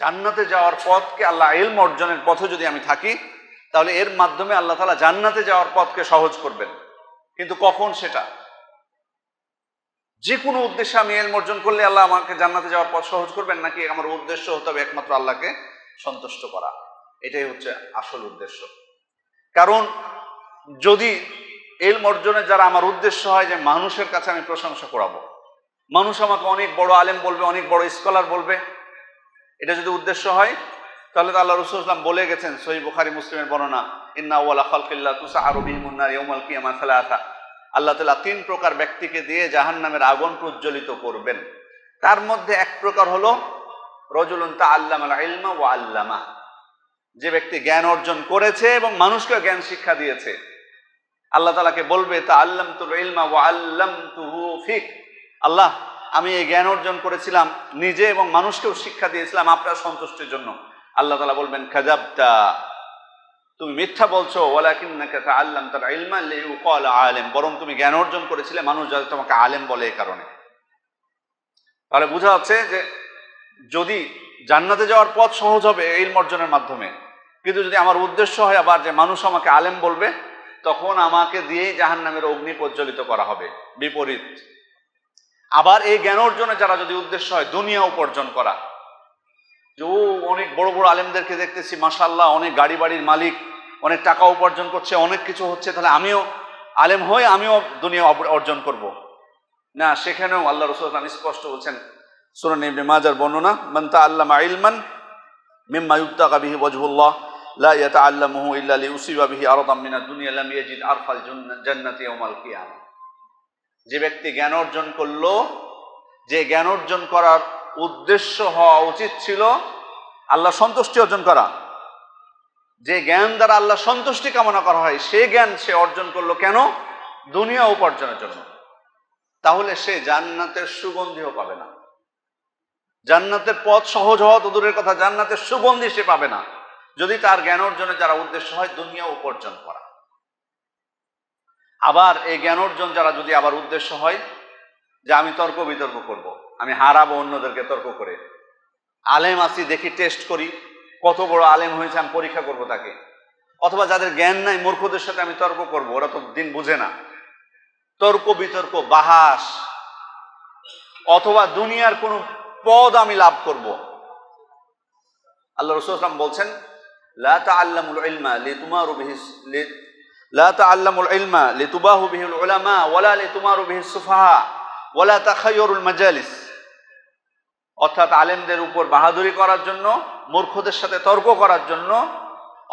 জান্নাতে যাওয়ার পথকে আল্লাহ ইলম অর্জনের পথে যদি আমি থাকি, তাহলে এর মাধ্যমে আল্লাহ তাআলা জান্নাতে যাওয়ার পথকে সহজ করবেন। কিন্তু কখন সেটা? যে কোনো উদ্দেশ্যে আমি ইলম অর্জন করলে আল্লাহ আমাকে জান্নাতে যাওয়ার পথ সহজ করবেন, নাকি আমার উদ্দেশ্য হতে হবে একমাত্র আল্লাহকে সন্তুষ্ট করা? এটাই হচ্ছে আসল উদ্দেশ্য। কারণ যদি ইলম অর্জনের যারা আমার উদ্দেশ্য হয় যে মানুষের কাছে আমি প্রশংসা করাবো, মানুষ আমাকে অনেক বড় আলেম বলবে, অনেক বড় স্কলার বলবে, এটা যদি উদ্দেশ্য হয়, তাহলে তো আল্লাহ রাসূল সাল্লাল্লাহু আলাইহি ওয়াসাল্লাম বলে গেছেন, সহিহ বুখারী মুসলিমের বর্ণনা, ইন্না আউয়ালা খালকিল্লাহ তুসআরু বিহিমুন নার ইয়াউমাল কিয়ামাহ সালাসা, আল্লাহ তাআলা 3 প্রকার ব্যক্তিকে দিয়ে জাহান্নামের আগুন প্রজ্বলিত করবেন। তার মধ্যে এক প্রকার হলো রাজুলুন তাআল্লামাল ইলমা ওয়া আল্লামা, যে ব্যক্তি জ্ঞান অর্জন করেছে এবং মানুষকে জ্ঞান শিক্ষা দিয়েছে। আল্লাহ তাআলাকে বলবে তাআল্লামতুল ইলমা ওয়া আল্লামতুহু ফিক, আল্লাহ আমি এই জ্ঞান অর্জন করেছিলাম নিজে এবং মানুষকেও শিক্ষা দিয়েছিলাম আপনার সন্তুষ্টির জন্য। আল্লাহ তাআলা বলবেন কাযাবতা, তুমি মিথ্যা বলছো, ওয়ালাকিন্নাকা তাআল্লামতাল ইলমা লিইউকাল আলিম, বরং তুমি জ্ঞান অর্জন করেছিলে মানুষ যাতে তোমাকে আলেম বলে এই কারণে। তাহলে বোঝা যাচ্ছে যে যদি জান্নাতে যাওয়ার পথ সহজ হবে ইলম অর্জনের মাধ্যমে, কিন্তু যদি আমার উদ্দেশ্য হয় আবার যে মানুষ আমাকে আলেম বলবে, তখন আমাকে দিয়েই জাহান্নামের অগ্নি প্রজ্বলিত করা হবে। বিপরীত আবার এই জ্ঞান অর্জনে যারা যদি উদ্দেশ্য হয় দুনিয়া উপার্জন করা, যে অনেক বড় বড় আলেমদেরকে দেখতেছি মাশাআল্লাহ অনেক গাড়ি বাড়ির মালিক, অনেক টাকা উপার্জন করছে, অনেক কিছু হচ্ছে, তাহলে আমিও আলেম হয়ে আমিও দুনিয়া অর্জন করব না। সেখানেও আল্লাহ রাসূল সাল্লাল্লাহু আলাইহি ওয়াসাল্লাম স্পষ্ট বলছেন, সুনান ইবনে মাজার বর্ণনা, মান তাআল্লামা ইলমান মিম্মা ইবতাগা বিহি ওয়াজহুল্লাহ লা ইয়াতাআল্লামুহু ইল্লা লিউসিবা বিহি আরদাম মিনাদ দুনিয়া লাম ইয়াজিদ আরফাল জান্নাতি ইয়াউমাল কিয়ামাহ, যে ব্যক্তি জ্ঞান অর্জন করলো, যে জ্ঞান অর্জন করার উদ্দেশ্য হওয়া উচিত ছিল আল্লাহ সন্তুষ্টি অর্জন করা, যে জ্ঞান দ্বারা আল্লাহ সন্তুষ্টি কামনা করা হয়, সে জ্ঞান সে অর্জন করলো কেন? দুনিয়া উপার্জনের জন্য। তাহলে সে জান্নাতের সুগন্ধিও পাবে না। জান্নাতের পথ সহজ হওয়া তো দূরের কথা, জান্নাতের সুগন্ধি সে পাবে না যদি তার জ্ঞান অর্জনের যারা উদ্দেশ্য হয় দুনিয়া উপার্জন করা। আবার এই জ্ঞান অর্জন যারা যদি আবার উদ্দেশ্য হয় যে আমি তর্ক বিতর্ক করব, আমি হারাবো অন্যদেরকে তর্ক করে, আলেম আসি দেখি টেস্ট করি কত বড় আলেম হয়েছে, আমি পরীক্ষা করব তাকে, অথবা যাদের জ্ঞান নাই মূর্খদের সাথে আমি তর্ক করব, ওরা তো দিন বুঝে না, তর্ক বিতর্ক বাহাস, অথবা দুনিয়ার কোন পদ আমি লাভ করব। আল্লাহ রাসূল সাল্লাল্লাহু আলাইহি ওয়াসাল্লাম বলছেন, লা তাআল্লামুল ইলমা লিতুমারু বিহি লা তাআল্লামুল ইলমা লিতুবাহু বিহিল উলামা ওয়ালা লিতুমারু বিহিস সুফাহা ওয়ালা তাখায়্যুরুল মাজালিস, অর্থাৎ আলেমদের উপর বাহাদুরি করার জন্য, মূর্খদের সাথে তর্ক করার জন্য,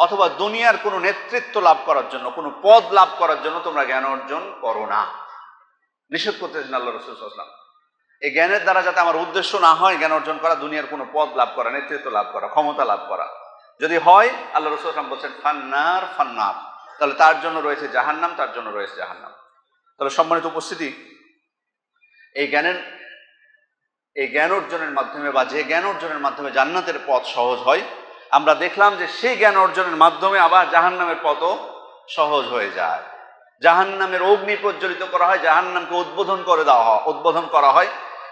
অথবা দুনিয়ার কোনো নেতৃত্ব লাভ করার জন্য, কোনো পদ লাভ করার জন্য তোমরা জ্ঞান অর্জন করো না। নিষেধ করতেছেন আল্লাহ রাসূল সাল্লাল্লাহু আলাইহি ওয়াসাল্লাম। এই জ্ঞানের দ্বারা যাতে আমার উদ্দেশ্য না হয় জ্ঞান অর্জন করা, দুনিয়ার কোনো পদ লাভ করা, নেতৃত্ব লাভ করা, ক্ষমতা লাভ করা, যদি হয় আল্লাহ রাসূল সাল্লাল্লাহু আলাইহি ওয়াসাল্লাম বলছেন ফান্নার ফান্নার, তাহলে তার জন্য রয়েছে জাহান্নাম, তার জন্য রয়েছে জাহান্নাম। তাহলে সম্মানিত উপস্থিতি, এই জ্ঞান অর্জনের মাধ্যমে বা যে জ্ঞান অর্জনের মাধ্যমে জান্নাতের পথ সহজ হয়, আমরা দেখলাম যে সেই জ্ঞান অর্জনের মাধ্যমে আবার জাহান্নামের পথও সহজ হয়ে যায়, জাহান্নামের অগ্নি প্রজ্বলিত করা হয়, জাহান্নামকে উদ্বোধন করা হয়,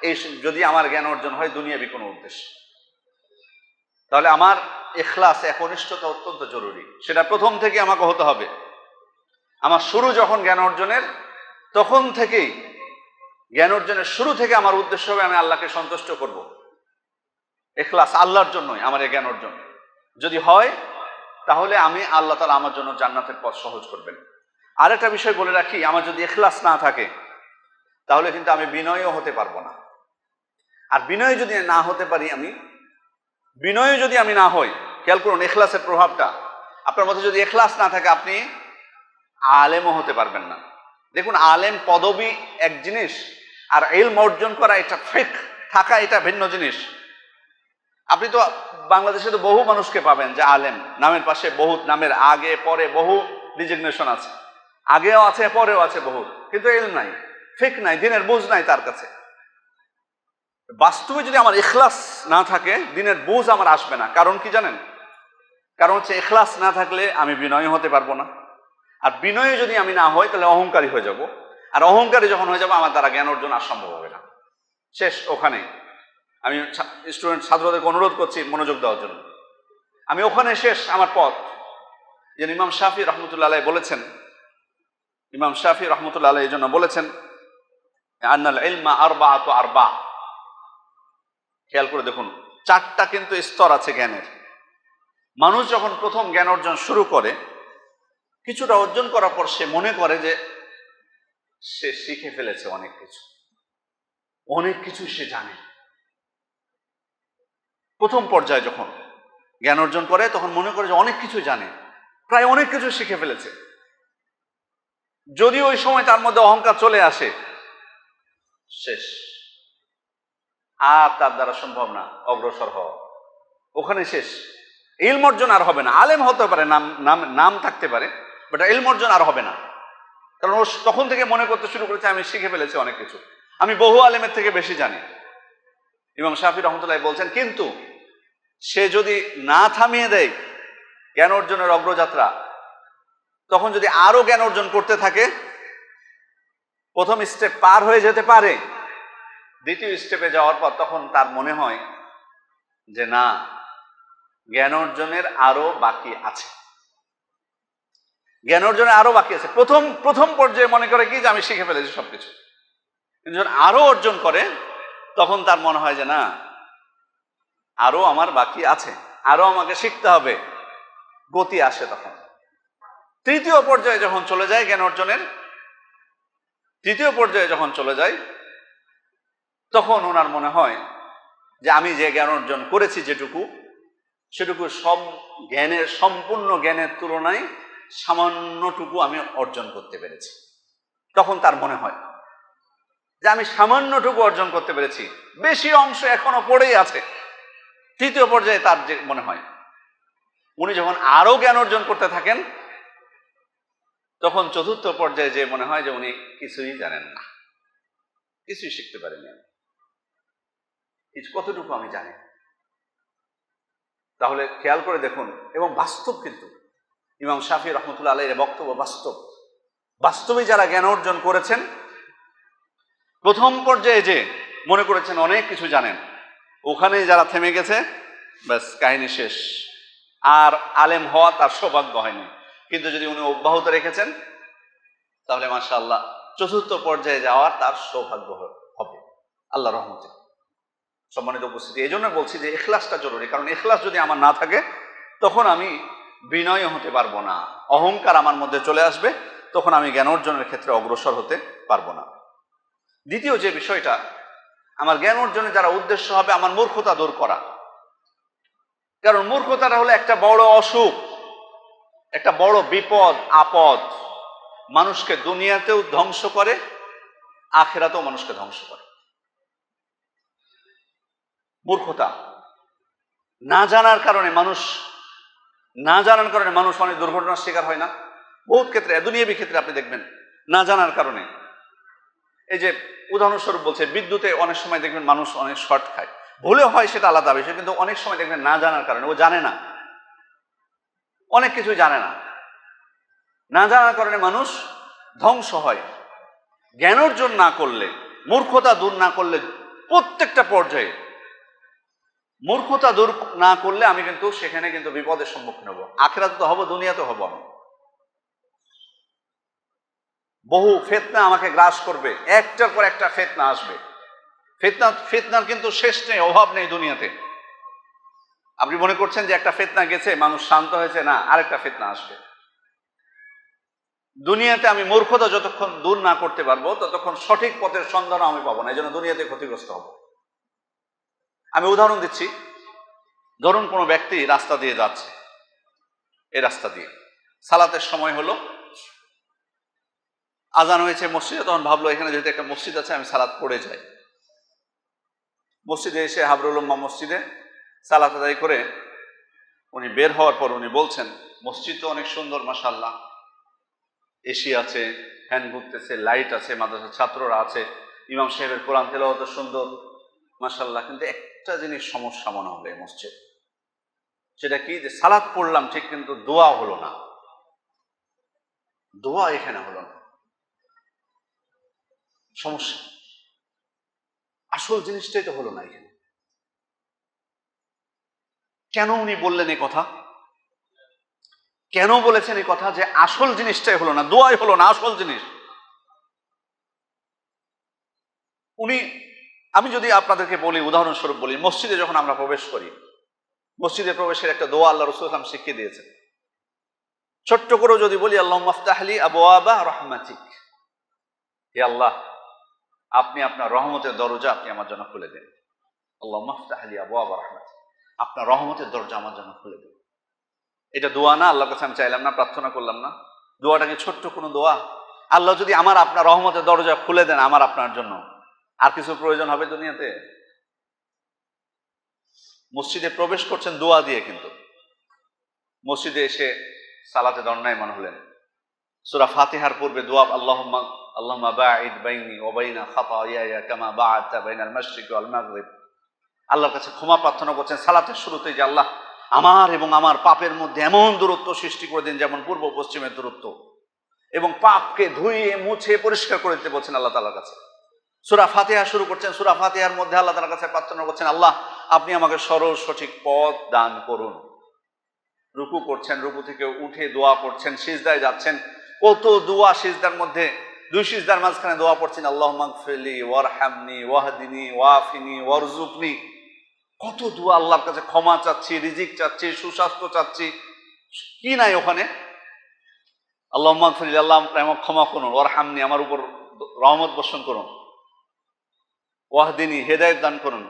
এই যদি আমার জ্ঞান অর্জন হয় দুনিয়াবি কোনো উদ্দেশ্য। তাহলে আমার ইখলাস, একনিষ্ঠতা অত্যন্ত জরুরি, সেটা প্রথম থেকে আমাকে হতে হবে। আমার শুরু যখন জ্ঞান অর্জনের, তখন থেকেই জ্ঞান অর্জনের শুরু থেকে আমার উদ্দেশ্য হবে আমি আল্লাহকে সন্তুষ্ট করব, ইখলাস আল্লাহর জন্যই আমার এই জ্ঞান অর্জন যদি হয়, তাহলে আমি আল্লাহ তাআলা আমার জন্য জান্নাতের পথ সহজ করবেন। আরেকটা বিষয় বলে রাখি, আমার যদি ইখলাস না থাকে তাহলে কিন্তু আমি বিনয়ও হতে পারবো না। আর বিনয় যদি না হতে পারি, বিনয় যদি আমি না হই, খেয়াল করুন ইখলাসের প্রভাবটা, আপনার মধ্যে যদি ইখলাস না থাকে আপনি আলেমও হতে পারবেন না। দেখুন, আলেম পদবী এক জিনিস, আর ইলম অর্জন করা, এটা ফিকহ থাকা, এটা ভিন্ন জিনিস। আপনি তো বাংলাদেশে তো বহু মানুষকে পাবেন যে আলেম, নামের পাশে বহুত, নামের আগে পরে বহু ডিজিগনেশন আছে, আগেও আছে পরেও আছে বহুত, কিন্তু ইলম নাই, ফিকহ নাই, দিনের বুঝ নাই তার কাছে। বাস্তবে যদি আমার ইখলাস না থাকে, দিনের বুঝ আমার আসবে না। কারণ কি জানেন? কারণ হচ্ছে ইখলাস না থাকলে আমি বিনয় হতে পারবো না, আর বিনয়ে যদি আমি না হই তাহলে অহংকারী হয়ে যাব, আর অহংকারী যখন হয়ে যাবো আমার দ্বারা জ্ঞান অর্জন আর সম্ভব হবে না, শেষ ওখানে। আমি ছাত্রদেরকে অনুরোধ করছি মনোযোগ দেওয়ার জন্য। আমি ওখানে শেষ আমার পথ। যেন ইমাম শাফি রহমতুল্লাহ আলাইহি বলেছেন, ইমাম শাফি রহমতুল্লাহ আলাইহি এই জন্য বলেছেন আন্নাল ইলমা আরবাআতু আরবা। খেয়াল করে দেখুন, চারটা কিন্তু স্তর আছে জ্ঞানের। মানুষ যখন প্রথম জ্ঞান অর্জন শুরু করে, কিছুটা অর্জন করার পর সে মনে করে যে সে শিখে ফেলেছে অনেক কিছু, অনেক কিছু সে জানে। প্রথম পর্যায়ে যখন জ্ঞান অর্জন করে তখন মনে করে যে অনেক কিছু জানে, প্রায় অনেক কিছু শিখে ফেলেছে। যদি ওই সময় তার মধ্যে অহংকার চলে আসে, শেষ, আর তার দ্বারা সম্ভব না অগ্রসর হওয়া, ওখানে শেষ। ইলম অর্জন আর হবে না। আলেম হতে পারে, নাম থাকতে পারে, বাট ইলম অর্জন আর হবে না। কারণ ও তখন থেকে মনে করতে শুরু করেছে আমি শিখে ফেলেছি অনেক কিছু, আমি বহু আলেমের থেকে বেশি জানি। ইমাম শাফি রহমতুল্লাহ বলছেন কিন্তু সে যদি না থামিয়ে দেয় জ্ঞান অর্জনের অগ্রযাত্রা, তখন যদি আরো জ্ঞান অর্জন করতে থাকে, প্রথম স্টেপ পার হয়ে যেতে পারে, দ্বিতীয় স্টেপে যাওয়ার পর তখন তার মনে হয় যে না, জ্ঞান অর্জনের আরো বাকি আছে, জ্ঞান অর্জনের আরো বাকি আছে। প্রথম পর্যায়ে মনে করে কি যে আমি শিখে ফেলেছি সবকিছু, কিন্তু যখন আরো অর্জন করে তখন তার মনে হয় যে না, আরো আমার বাকি আছে, আরো আমাকে শিখতে হবে, গতি আসে তখন। তৃতীয় পর্যায়ে যখন চলে যায় জ্ঞান অর্জনের, তৃতীয় পর্যায়ে যখন চলে যায়, তখন ওনার মনে হয় যে আমি যে জ্ঞান অর্জন করেছি যেটুকু, সেটুকু সব জ্ঞানের, সম্পূর্ণ জ্ঞানের তুলনায় সামান্যটুকু আমি অর্জন করতে পেরেছি। তখন তার মনে হয় যে আমি সামান্যটুকু অর্জন করতে পেরেছি, বেশি অংশ এখনো পড়েই আছে। তৃতীয় পর্যায়ে তার যে মনে হয়, উনি যখন আরো জ্ঞান অর্জন করতে থাকেন, তখন চতুর্থ পর্যায়ে যে মনে হয় যে উনি কিছুই জানেন না, কিছুই শিখতে পারেনি, কতটুকু আমি জানি। তাহলে খেয়াল করে দেখুন, এবং বাস্তব, কিন্তু ইমাম শাফি রহমতুল্লাহ আলাইহির বক্তব্য বাস্তব। বাস্তবে যারা জ্ঞান অর্জন করেছেন, প্রথম পর্যায়ে যে মনে করেছেন অনেক কিছু জানেন, ওখানে যারা থেমে গেছে, ব্যাস কাহিনী শেষ, আর আলেম হওয়া তার সৌভাগ্য হয়নি। কিন্তু যদি উনি অব্যাহত রেখেছেন, তাহলে মাশাআল্লাহ চতুর্থ পর্যায়ে যাওয়ার তার সৌভাগ্য হবে আল্লাহর রহমতে। সম্মানিত উপস্থিতি, এই জন্য বলছি যে ইখলাসটা জরুরি। কারণ ইখলাস যদি আমার না থাকে, তখন আমি বিনয় হতে পারবো না, অহংকার আমার মধ্যে চলে আসবে, তখন আমি জ্ঞান অর্জনের ক্ষেত্রে অগ্রসর হতে পারবো না। দ্বিতীয় যে বিষয়টা, আমার জ্ঞান অর্জনে যারা উদ্দেশ্য হবে আমার মূর্খতা দূর করা। কারণ মূর্খতাটা হলো একটা বড় অসুখ, একটা বড় বিপদ আপদ, মানুষকে দুনিয়াতেও ধ্বংস করে, আখিরাতেও মানুষকে ধ্বংস করে। মূর্খতা, না জানার কারণে মানুষ অনেক দুর্ঘটনার শিকার হয় না? বহুত ক্ষেত্রে, দুনিয়াবী ক্ষেত্রে আপনি দেখবেন, না জানার কারণে। এই যে উদাহরণস্বরূপ বলছে, বিদ্যুতে অনেক সময় দেখবেন মানুষ অনেক শর্ট খায়, ভুলে হয় সেটা আলাদা বিষয়, কিন্তু অনেক সময় দেখবেন না জানার কারণে, ও জানে না, অনেক কিছুই জানে না, না জানার কারণে মানুষ ধ্বংস হয়। জ্ঞান অর্জন না করলে, মূর্খতা দূর না করলে, প্রত্যেকটা পর্যায়ে মূর্খতা দূর না করলে আমি কিন্তু সেখানে কিন্তু বিপদের সম্মুখীন হব। আখিরাতে তো হব, দুনিয়াতে হব আমি। বহু ফিতনা আমাকে গ্রাস করবে, একটার পর একটা ফিতনা আসবে। ফিতনার কিন্তু শেষ নেই, অভাব নেই দুনিয়াতে। আপনি মনে করছেন যে একটা ফিতনা গেছে, মানুষ শান্ত হয়েছে, না, আরেকটা ফিতনা আসবে। দুনিয়াতে আমি মূর্খতা যতক্ষণ দূর না করতে পারবো, ততক্ষণ সঠিক পথের সন্ধানও আমি পাবো না, এই জন্য দুনিয়াতে ক্ষতিগ্রস্ত হব। আমি উদাহরণ দিচ্ছি, ধরুন কোনো ব্যক্তি রাস্তা দিয়ে যাচ্ছে, এই রাস্তা দিয়ে সালাতের সময় হলো, আজান হয়েছে মসজিদে, তখন ভাবলো এখানে যেহেতু একটা মসজিদ আছে, আমি সালাত পড়ে যাই। মসজিদে এসে হাবরুল উম্মাহ মসজিদে সালাত আদায় করে উনি বের হওয়ার পর উনি বলছেন, মসজিদ তো অনেক সুন্দর, মাশাআল্লাহ, এসি আছে, ফ্যান ঘুরতেছে, লাইট আছে, মাদ্রাসার ছাত্ররা আছে, ইমাম সাহেবের কোরআন তেলাওয়াত সুন্দর, মাশাআল্লাহ, কিন্তু একটা জিনিস সমস্যা মনে হবে মসজিদ। সেটা কি? যে সালাত পড়লাম ঠিক, কিন্তু দোয়া হলো না, দোয়া এখানে হলো না, সমস্যা। আসল জিনিসটাই তো হলো না এখানে। কেন উনি বললেন এই কথা? কেন বলেছেন এই কথা? যে আসল জিনিসটাই হলো না, দোয়াই হলো না আসল জিনিস। আমি যদি আপনাদেরকে বলি, উদাহরণস্বরূপ বলি, মসজিদে যখন আমরা প্রবেশ করি, মসজিদে প্রবেশের একটা দোয়া আল্লাহ রাসূল সাল্লাল্লাহু আলাইহি ওয়াসাল্লাম শিখিয়ে দিয়েছেন। ছোট্ট করে যদি বলি, আল্লাহুম্মা আফতাহলি আবওয়াবা রাহমাতিক, হে আল্লাহ, আপনি আপনার রহমতের দরজা আপনি আমার জন্য খুলে দেন। আল্লাহুম্মা আফতাহলি আবওয়াবা রাহমাতিক, আপনার রহমতের দরজা আমার জন্য খুলে দেন। এটা দোয়া না? আল্লাহর কাছে আমি চাইলাম না, প্রার্থনা করলাম না? দোয়াটা কি ছোট্ট কোনো দোয়া? আল্লাহ যদি আমার আপনার রহমতের দরজা খুলে দেন আমার আপনার জন্য, আর কিছু প্রয়োজন হবে দুনিয়াতে? মসজিদে প্রবেশ করছেন দোয়া দিয়ে, কিন্তু মসজিদে এসে সালাতে দণ্ডায়মান হলেন, সূরা ফাতিহার পূর্বে দোয়া, আল্লাহুম্মা বাঈদ বাইনি ওয়া বাইনা খাতায়ায়া কামা বা'আদতা বাইনাল মাশরিকি ওয়াল মাগরিব। আল্লাহর কাছে ক্ষমা প্রার্থনা করছেন সালাতের শুরুতেই, যে আল্লাহ, আমার এবং আমার পাপের মধ্যে এমন দূরত্ব সৃষ্টি করে দিন যেমন পূর্ব পশ্চিমের দূরত্ব, এবং পাপকে ধুয়ে মুছে পরিষ্কার করে দিতে বলছেন আল্লাহ তাআলার কাছে। সূরা ফাতিহা শুরু করছেন, সূরা ফাতিহার মধ্যে আল্লাহ তাআলার কাছে প্রার্থনা করছেন, আল্লাহ, আপনি আমাকে সরল সঠিক পথ দান করুন। রুকু করছেন, রুকু থেকে উঠে দোয়া করছেন, সিজদায় যাচ্ছেন, কত দোয়া সিজদার মধ্যে, দুই সিজদার মাঝখানে দোয়া পড়ছেন, আল্লাহুম্মা গফিরলি ওয়ারহামনি ওয়াহদিনি ওয়াফিনি ওয়ারজুকনি। কত দোয়া আল্লাহর কাছে, ক্ষমা চাচ্ছি, রিজিক চাচ্ছি, সুস্বাস্থ্য চাচ্ছি, কি নাই ওখানে? আল্লাহুম্মা গফিরলি, আল্লাহ আমাকে ক্ষমা করুন, ওয়ারহামনি, আমার উপর রহমত বর্ষণ করুন, ওয়াহদিনি, হেদায়েত দান করুন,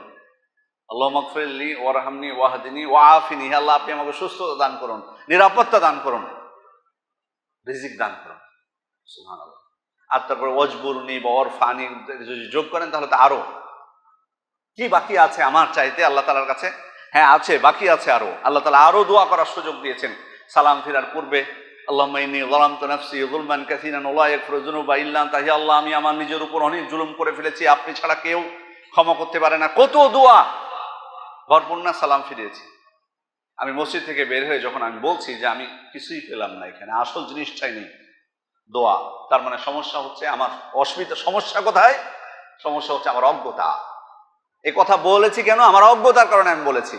আল্লাহুম্মা গফিরলি ওয়ারহামনি ওয়াহদিনি ওয়াআফিনি, হে আল্লাহ, আপনি আমাকে সুস্থতা দান করুন, নিরাপত্তা দান করুন, রিজিক দান করুন। সুবহানাল্লাহ। আর তারপর ওয়াজবুরনি বা ওয়ারফানি যদি যোগ করেন তাহলে তো আরো কি বাকি আছে আমার চাইতে আল্লাহ তাআলার কাছে? হ্যাঁ, আছে, বাকি আছে আরো। আল্লাহ তাআলা আরো দোয়া করার সুযোগ দিয়েছেন সালাম ফিরার পূর্বে। আল্লাহুম্মা ইন্নী যালামতু নাফসি যুলমান কাসীরান ওয়া লা ইয়াগফিরু যুনুবা ইল্লা আনতা, হে আল্লাহ, আমি আমার নিজের উপর অনেক জুলুম করে ফেলেছি, আপনি ছাড়া কেউ ক্ষমা করতে পারে না। কত দোয়া ভরপুর না? সালাম ফিরিয়েছি। আমি মসজিদ থেকে বের হয়ে যখন আমি বলছি যে আমি কিছুই পেলাম না এখানে, আসল জিনিসটাই নেই, দোয়া, তার মানে সমস্যা হচ্ছে আমার অসুবিধা। সমস্যা কোথায়? সমস্যা হচ্ছে আমার অজ্ঞতা। এই কথা বলেছি কেন? আমার অজ্ঞতার কারণে আমি বলেছি।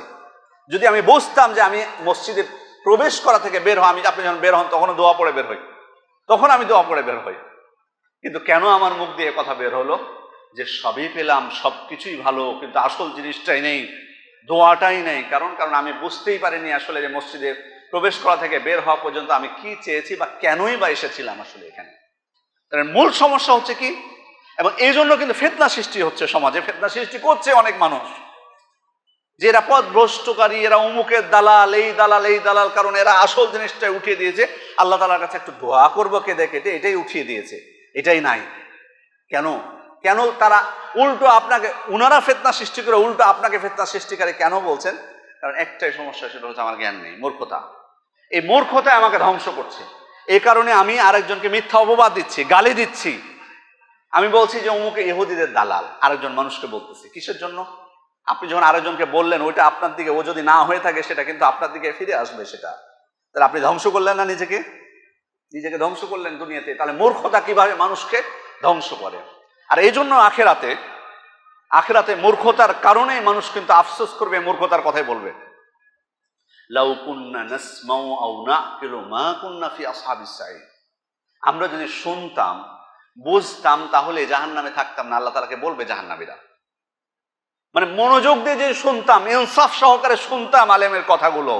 যদি আমি বুঝতাম যে আমি মসজিদে প্রবেশ করা থেকে বের হই, আপনি যখন বের হন তখনও দোয়া পড়ে বের হই, তখন আমি দোয়া পড়ে বের হই। কিন্তু কেন আমার মুখ দিয়ে কথা বের হলো যে সবই পেলাম, সবকিছুই ভালো, কিন্তু আসল জিনিসটাই নেই, দোয়াটাই নেই? কারণ আমি বুঝতেই পারিনি আসলে যে মসজিদে প্রবেশ করা থেকে বের হওয়া পর্যন্ত আমি কি চেয়েছি বা কেনই বা এসেছিলাম আসলে এখানে। মূল সমস্যা হচ্ছে কি? এবং এই জন্য কিন্তু ফিতনা সৃষ্টি হচ্ছে সমাজে, ফিতনা সৃষ্টি করছে অনেক মানুষ, যে এরা পথভ্রষ্টকারী, এরা অমুকের দালাল, এই দালাল, এই দালাল, কারণ এরা আসল জিনিসটা উঠিয়ে দিয়েছে। আল্লাহ তাআলার কাছে একটু দোয়া করবো কেঁদে কেটে, এটাই উঠিয়ে দিয়েছে, এটাই নাই। কেন? কেন তারা উল্টো আপনাকে, উনারা ফিতনা সৃষ্টি করে উল্টো আপনাকে ফিতনা সৃষ্টিকারী কেন বলছেন? কারণ একটাই সমস্যা, সেটা হচ্ছে আমার জ্ঞান নেই, মূর্খতা। এই মূর্খতা আমাকে ধ্বংস করছে। এই কারণে আমি আরেকজনকে মিথ্যা অপবাদ দিচ্ছি, গালি দিচ্ছি। আমি বলছি যে অমুকে ইহুদিদের দালাল, আরেকজন মানুষকে বলতেছি। কিসের জন্য? আপনি যখন আরেকজনকে বললেন, ওইটা আপনার দিকে, ও যদি না হয়ে থাকে সেটা কিন্তু আপনার দিকে ফিরে আসবে। সেটা তাহলে আপনি ধ্বংস করলেন না নিজেকে? নিজেকে ধ্বংস করলেন দুনিয়াতে। তাহলে মূর্খতা কিভাবে মানুষকে ধ্বংস করে? আর এই জন্য আখেরাতে মূর্খতার কারণে মানুষ কিন্তু আফসোস করবে, মূর্খতার কথাই বলবে, লাউ কুন্না নাসমাউ আও নাকিলু মা কুন্না ফি আসহাবিস সাঈদ। আমরা যদি শুনতাম, বুঝতাম, তাহলে জাহান্নামে থাকতাম না। আল্লাহ তাআলাকে বলবে জাহান্নামীরা। মানে মনোযোগ দিয়ে যে শুনতাম, ইনসাফ সহকারে শুনতাম আলেমের কথাগুলো,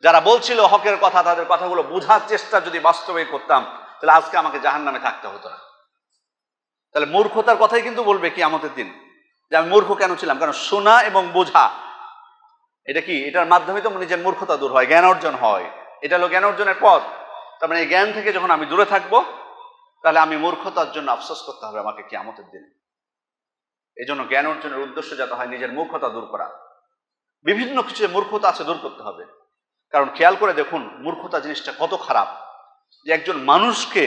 যারা বলছিল হকের কথা, তাদের কথাগুলো বোঝার চেষ্টা যদি বাস্তবে করতাম, তাহলে আজকে আমাকে জাহান্নামে থাকতে হতো না। তাহলে মূর্খতার কথাই কিন্তু বলবে কিয়ামতের দিন, যে আমি মূর্খ কেন ছিলাম। কারণ শোনা এবং বোঝা, এটা কি? এটার মাধ্যমে তো নিজের মূর্খতা দূর হয়, জ্ঞান অর্জন হয়। এটা হলো জ্ঞান অর্জনের পথ। তার মানে এই জ্ঞান থেকে যখন আমি দূরে থাকবো, তাহলে আমি মূর্খতার জন্য আফসোস করতে হবে আমাকে কিয়ামতের দিন। এই জন্য জ্ঞান অর্জনের উদ্দেশ্য যাতে হয় নিজের মূর্খতা দূর করা। বিভিন্ন কিছু মূর্খতা আছে, দূর করতে হবে। কারণ খেয়াল করে দেখুন, মূর্খতা জিনিসটা কত খারাপ, যে একজন মানুষকে,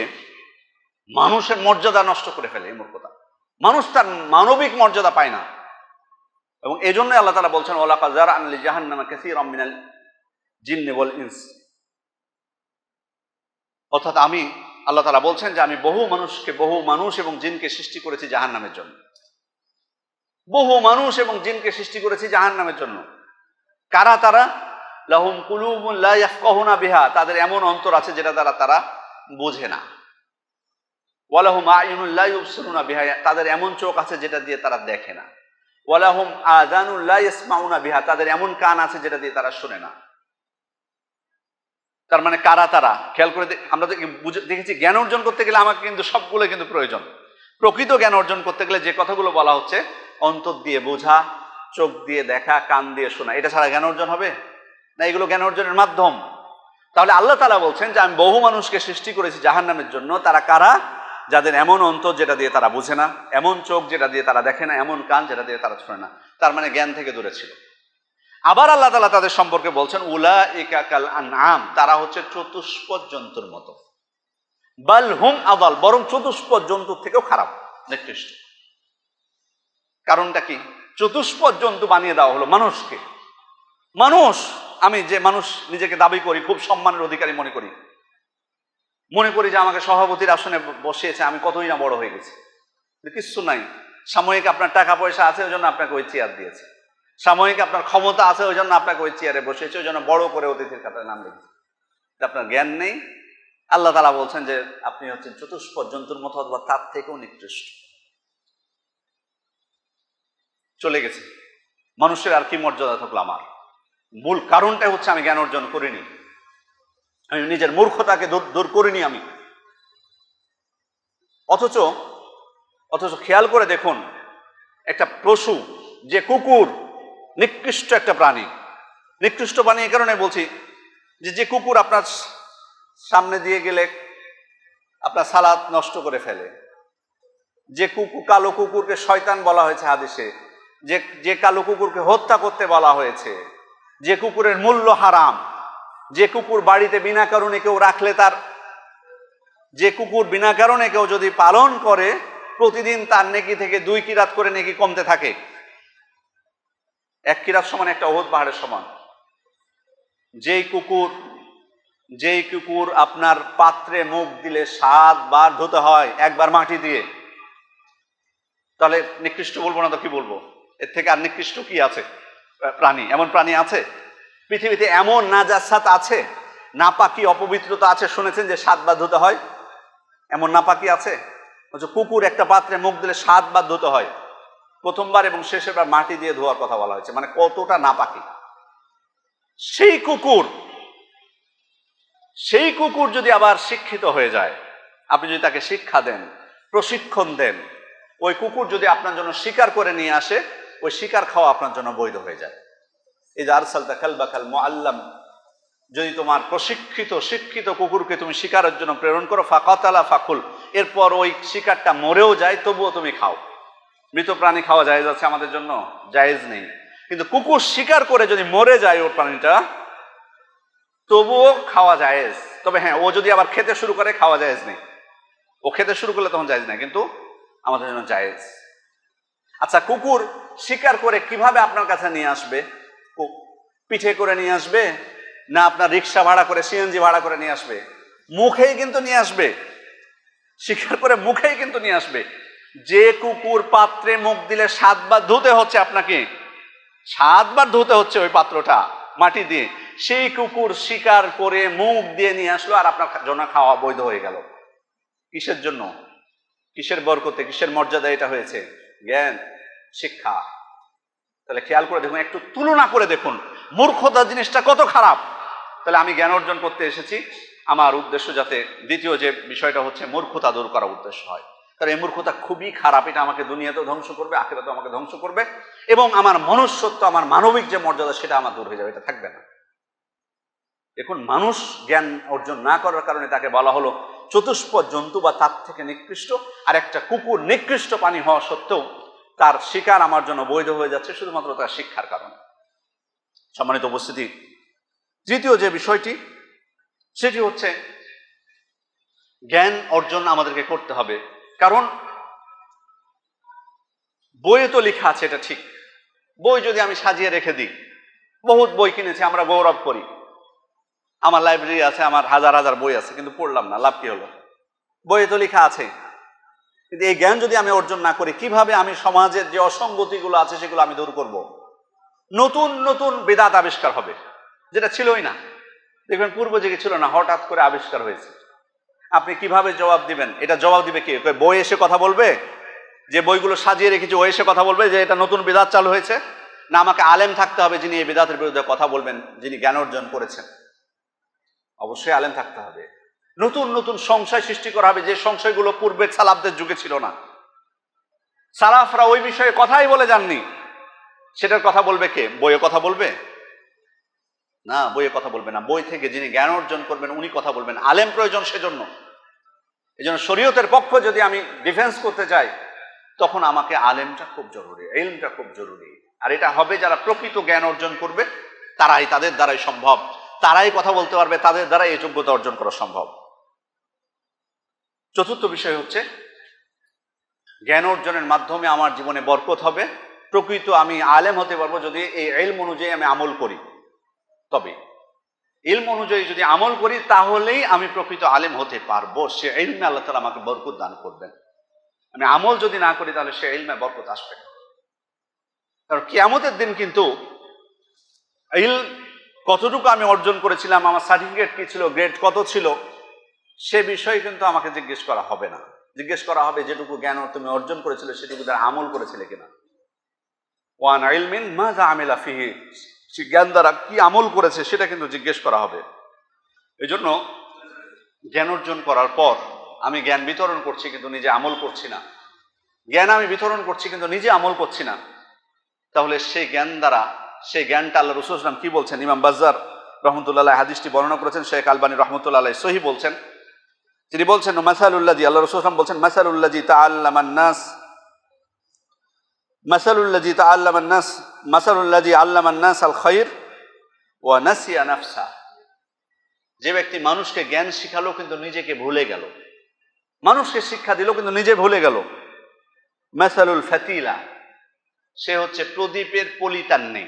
মানুষের মর্যাদা নষ্ট করে ফেলে এই মূর্খতা। মানুষ তার মানবিক মর্যাদা পায় না। এবং এই জন্য আল্লাহ তাআলা বলছেন, ওয়ালাকাদ যারআনা লিজাহান্নামা কাসীরাম মিনাল জিন্নি ওয়াল ইনস। অর্থাৎ আল্লাহ তাআলা বলছেন যে আমি বহু মানুষ এবং জিনকে সৃষ্টি করেছি জাহান্নামের জন্য। বহু মানুষ এবং জিনকে সৃষ্টি করেছি জাহান্নামের জন্য। কারা তারা? লাহুম কুলুবুন লা ইয়াফকাহুনা বিহা, তাদের এমন অন্তর আছে যেটা দ্বারা তারা বোঝে না। ওয়ালাহুম আয়ুনুন লা ইউবসিরুনা বিহা, তাদের এমন চোখ আছে যেটা দিয়ে তারা দেখে না। ওয়ালাহুম আযানুন লা ইয়াসমাউনা বিহা, তাদের এমন কান আছে যেটা দিয়ে তারা শুনে না। তার মানে কারা তারা? খেয়াল করে আমরা দেখেছি জ্ঞান অর্জন করতে গেলে আমাকে কিন্তু সবগুলো কিন্তু প্রয়োজন। প্রকৃত জ্ঞান অর্জন করতে গেলে যে কথাগুলো বলা হচ্ছে, অন্তর দিয়ে বোঝা, চোখ দিয়ে দেখা, কান দিয়ে শোনা, এটা ছাড়া জ্ঞান অর্জন হবে না? এগুলো জ্ঞান অর্জনের মাধ্যম। তাহলে আল্লাহ তাআলা বলছেন যে আমি বহু মানুষকে সৃষ্টি করেছি জাহান্নামের জন্য। তারা কারা? যাদের এমন অন্তর যেটা দিয়ে তারা বুঝে না, এমন চোখ যেটা দিয়ে তারা দেখে না, এমন কান যেটা দিয়ে তারা শোনে না। তার মানে জ্ঞান থেকে দূরে ছিল। আবার আল্লাহ তাআলা তাদের সম্পর্কে বলছেন উলাইকা কাল আনআম, তারা হচ্ছে চতুষ্পদ জন্তুর মতো। বাল হুম আদাল, বরং চতুষ্পদ জন্তুর থেকেও খারাপ, নিকৃষ্ট। কারণটা কি? চতুষ্পদ জন্তু বানিয়ে দেওয়া হলো মানুষকে। মানুষ, আমি যে মানুষ নিজেকে দাবি করি, খুব সম্মানের অধিকারী মনে করি যে আমাকে সভাপতির আসনে বসিয়েছে, আমি কতই না বড় হয়ে গেছি। কিচ্ছু নাই। সাময়িক আপনার টাকা পয়সা আছে, ওই জন্য আপনাকে ওই চেয়ার দিয়েছে। সাময়িক আপনার ক্ষমতা আছে, ওই জন্য আপনাকে ওই চেয়ারে বসিয়েছে, ওই জন্য বড় করে অতিথির কাতারে নাম লিখেছে। আপনার জ্ঞান নেই। আল্লাহ তাআলা বলছেন যে আপনি হচ্ছেন চতুষ্পদ জন্তুর মতো, অথবা তার থেকেও নিকৃষ্ট। চলে গেছে মানুষের আর কি মর্যাদা থাকলো? আমার মূল কারণটাই হচ্ছে আমি জ্ঞান অর্জন করিনি, আমি নিজের মূর্খতাকে দূর করিনি আমি। অথচ খেয়াল করে দেখুন, একটা পশু যে কুকুর, নিকৃষ্ট একটা প্রাণী। নিকৃষ্ট প্রাণী এই কারণে বলছি যে কুকুর আপনার সামনে দিয়ে গেলে আপনার সালাত নষ্ট করে ফেলে, যে কালো কুকুরকে শয়তান বলা হয়েছে হাদিসে, যে কালো কুকুরকে হত্যা করতে বলা হয়েছে, যে কুকুরের মূল্য হারাম, যে কুকুর বাড়িতে বিনা কারণে কেউ রাখলে যে কুকুর বিনা কারণে কেউ যদি পালন করে, প্রতিদিন তার নেকি থেকে 2 কিরাত করে নেকি কমতে থাকে। 1 কিরাত সমান একটা উহুদ পাহাড়ের সমান। যেই কুকুর আপনার পাত্রে মুখ দিলে 7 বার ধুতে হয়, 1 বার মাটি দিয়ে, তাহলে নিকৃষ্ট বলবো না তো কি বলবো? এর থেকে আর নিকৃষ্ট কি আছে প্রাণী? এমন প্রাণী আছে পৃথিবীতে? এমন নাজাসাত আছে, নাপাকি অপবিত্রতা আছে, শুনেছেন যে 7 বার ধুতে হয়? এমন নাপাকি আছে? কুকুর একটা পাত্রে মুখ দিলে 7 বার ধুতে হয়, প্রথমবার এবং শেষের বার মাটি দিয়ে ধোয়ার কথা বলা হয়েছে। মানে কতটা নাপাকি। সেই কুকুর যদি আবার শিক্ষিত হয়ে যায়, আপনি যদি তাকে শিক্ষা দেন, প্রশিক্ষণ দেন, ওই কুকুর যদি আপনার জন্য শিকার করে নিয়ে আসে, ওই শিকার খাওয়া আপনার জন্য বৈধ হয়ে যায়। এই যে আরসালতা কালবাকাল মুআল্লাম, যদি তোমার শিক্ষিত কুকুরকে তুমি শিকারের জন্য প্রেরণ করো, ফাকাতালা ফাকুল, এরপর ওই শিকারটা মরেও যায়, তবুও তুমি খাও। মৃত প্রাণী খাওয়া জায়েজ আছে আমাদের জন্য? জায়েজ নেই। কিন্তু কুকুর শিকার করে যদি মরে যায় ওর প্রাণীটা, তবুও খাওয়া জায়েজ। তবে হ্যাঁ, ও যদি আবার খেতে শুরু করে, খাওয়া জায়েজ নেই। ও খেতে শুরু করলে তখন জায়েজ নেই, কিন্তু আমাদের জন্য জায়েজ। আচ্ছা, কুকুর শিকার করে কিভাবে আপনার কাছে নিয়ে আসবে? পিঠে করে নিয়ে আসবে, না আপনার রিক্সা ভাড়া করে, সিএনজি ভাড়া করে নিয়ে আসবে? মুখেই কিন্তু নিয়ে আসবে। শিকার করে মুখেই কিন্তু নিয়ে আসবে। যে কুকুর পাত্রে মুখ দিলে 7 বার ধুতে হচ্ছে, আপনাকে 7 বার ধুতে হচ্ছে ওই পাত্রটা মাটি দিয়ে, সেই কুকুর শিকার করে মুখ দিয়ে নিয়ে আসলো, আর আপনার জন্য খাওয়া বৈধ হয়ে গেল। কিসের জন্য? কিসের বরকতে, কিসের মর্যাদা এটা হয়েছে? জ্ঞান, শিক্ষা। তাহলে খেয়াল করে দেখুন, একটু তুলনা করে দেখুন মূর্খতা জিনিসটা কত খারাপ। তাহলে আমি জ্ঞান অর্জন করতে এসেছি, আমার উদ্দেশ্য যাতে দ্বিতীয় যে বিষয়টা হচ্ছে মূর্খতা দূর করার উদ্দেশ্য হয়। তাহলে এই মূর্খতা খুবই খারাপ। এটা আমাকে দুনিয়াতেও ধ্বংস করবে, আখিরাতেও আমাকে ধ্বংস করবে, এবং আমার মনুষ্যত্ব, আমার মানবিক যে মর্যাদা, সেটা আমার দূর হয়ে যাবে, এটা থাকবে না। দেখুন, মানুষ জ্ঞান অর্জন না করার কারণে তাকে বলা হলো চতুষ্পদ জন্তু বা তার থেকে নিকৃষ্ট। আর একটা কুকুর নিকৃষ্ট প্রাণী হওয়া সত্ত্বেও তার শিকার আমার জন্য বৈধ হয়ে যাচ্ছে শুধুমাত্র তার শিক্ষার কারণে। সম্মানিত উপস্থিতি, তৃতীয় যে বিষয়টি, সেটি হচ্ছে জ্ঞান অর্জন আমাদেরকে করতে হবে। কারণ বইয়ে তো লেখা আছে, এটা ঠিক। বই যদি আমি সাজিয়ে রেখে দিই, বহুত বই কিনেছি, আমরা গৌরব করি, আমার লাইব্রেরি আছে, আমার হাজার হাজার বই আছে, কিন্তু পড়লাম না, লাভ কি হলো? বইয়ে তো লেখা আছে। কিন্তু এই জ্ঞান যদি আমি অর্জন না করি, কিভাবে আমি সমাজের যে অসঙ্গতিগুলো আছে সেগুলো আমি দূর করব? নতুন নতুন বিদআত আবিষ্কার হবে, যেটা ছিলই না। দেখবেন পূর্ব যুগে ছিল না, হঠাৎ করে আবিষ্কার হয়েছে। আপনি কিভাবে জবাব দিবেন? এটা জবাব দিবে কে? বই এসে কথা বলবে? যে বইগুলো সাজিয়ে রেখেছে ও এসে কথা বলবে যে এটা নতুন বিদআত চালু হয়েছে? না আমাকে আলেম থাকতে হবে যিনি এই বিদআতের বিরুদ্ধে কথা বলবেন, যিনি জ্ঞান অর্জন করেছেন? অবশ্যই আলেম থাকতে হবে। নতুন নতুন সংশয় সৃষ্টি করা হবে, যে সংশয়গুলো পূর্বে সালাফদের যুগে ছিল না। সালাফরা ওই বিষয়ে কথাই বলে যাননি, সেটার কথা বলবে কে? বইয়ে কথা বলবে না, বইয়ে কথা বলবে না। বই থেকে যিনি জ্ঞান অর্জন করবেন উনি কথা বলবেন। আলেম প্রয়োজন সেজন্য। এই জন্য শরীয়তের পক্ষ যদি আমি ডিফেন্স করতে চাই, তখন আমাকে আলেমটা খুব জরুরি, ইলমটা খুব জরুরি। আর এটা হবে যারা প্রকৃত জ্ঞান অর্জন করবে, তারাই, তাদের দ্বারাই সম্ভব, তারাই কথা বলতে পারবে, তাদের দ্বারাই এই যোগ্যতা অর্জন করা সম্ভব। চতুর্থ বিষয় হচ্ছে জ্ঞান অর্জনের মাধ্যমে আমার জীবনে বরকত হবে। প্রকৃত আমি আলেম হতে পারবো যদি এই ইলম অনুযায়ী আমি আমল করি। তবে ইলম অনুযায়ী যদি আমল করি তাহলেই আমি প্রকৃত আলেম হতে পারবো। সে ইলমে আল্লাহ তাআলা আমাকে বরকত দান করবেন। আমি আমল যদি না করি তাহলে সে ইলমে বরকত আসবে না। কারণ কিয়ামতের দিন কিন্তু ইলম কতটুকু আমি অর্জন করেছিলাম, আমার সার্টিফিকেট কি ছিল, গ্রেড কত ছিল, সে বিষয়ে কিন্তু আমাকে জিজ্ঞেস করা হবে না। জিজ্ঞেস করা হবে যেটুকু জ্ঞান তুমি অর্জন করেছিলে সেটুকু দ্বারা আমল করেছিলে কিনা। ওয়ান ইলমিন মাযা আমিলা ফিহি, সে জ্ঞান দ্বারা কি আমল করেছে সেটা কিন্তু জিজ্ঞেস করা হবে। এই জন্য জ্ঞান অর্জন করার পর আমি জ্ঞান বিতরণ করছি কিন্তু নিজে আমল করছি না, জ্ঞান আমি বিতরণ করছি কিন্তু নিজে আমল করছি না, তাহলে সেই জ্ঞান দ্বারা, সেই জ্ঞানটা আল্লাহ রাসূল সাল্লাল্লাহু আলাইহি ওয়াসাল্লাম কি বলছেন? ইমাম বাজ্জার রাহমাতুল্লাহ আলাইহি হাদিসটি বর্ণনা করেছেন, শেখ আলবানী রাহমাতুল্লাহ আলাইহি সহিহ বলছেন। তিনি বলছেন মাসালুল্লাযী, আল্লাহ রাসূল সাল্লাল্লাহু আলাইহি ওয়াসাল্লাম বলছেন মাসালুল্লাযী তাআল্লামান নাস, মাসালুল্লাযী তাআল্লামান নাস, মাসালুল্লাযী আল্লামান নাস আল খায়র ওয়া নাসিয়া নাফসা। যে ব্যক্তি মানুষকে জ্ঞান শিখালো কিন্তু নিজেকে ভুলে গেল, মানুষকে শিক্ষা দিল কিন্তু নিজে ভুলে গেল। মাসালুল ফাতিলা, সে হচ্ছে প্রদীপের পলিতান নেই।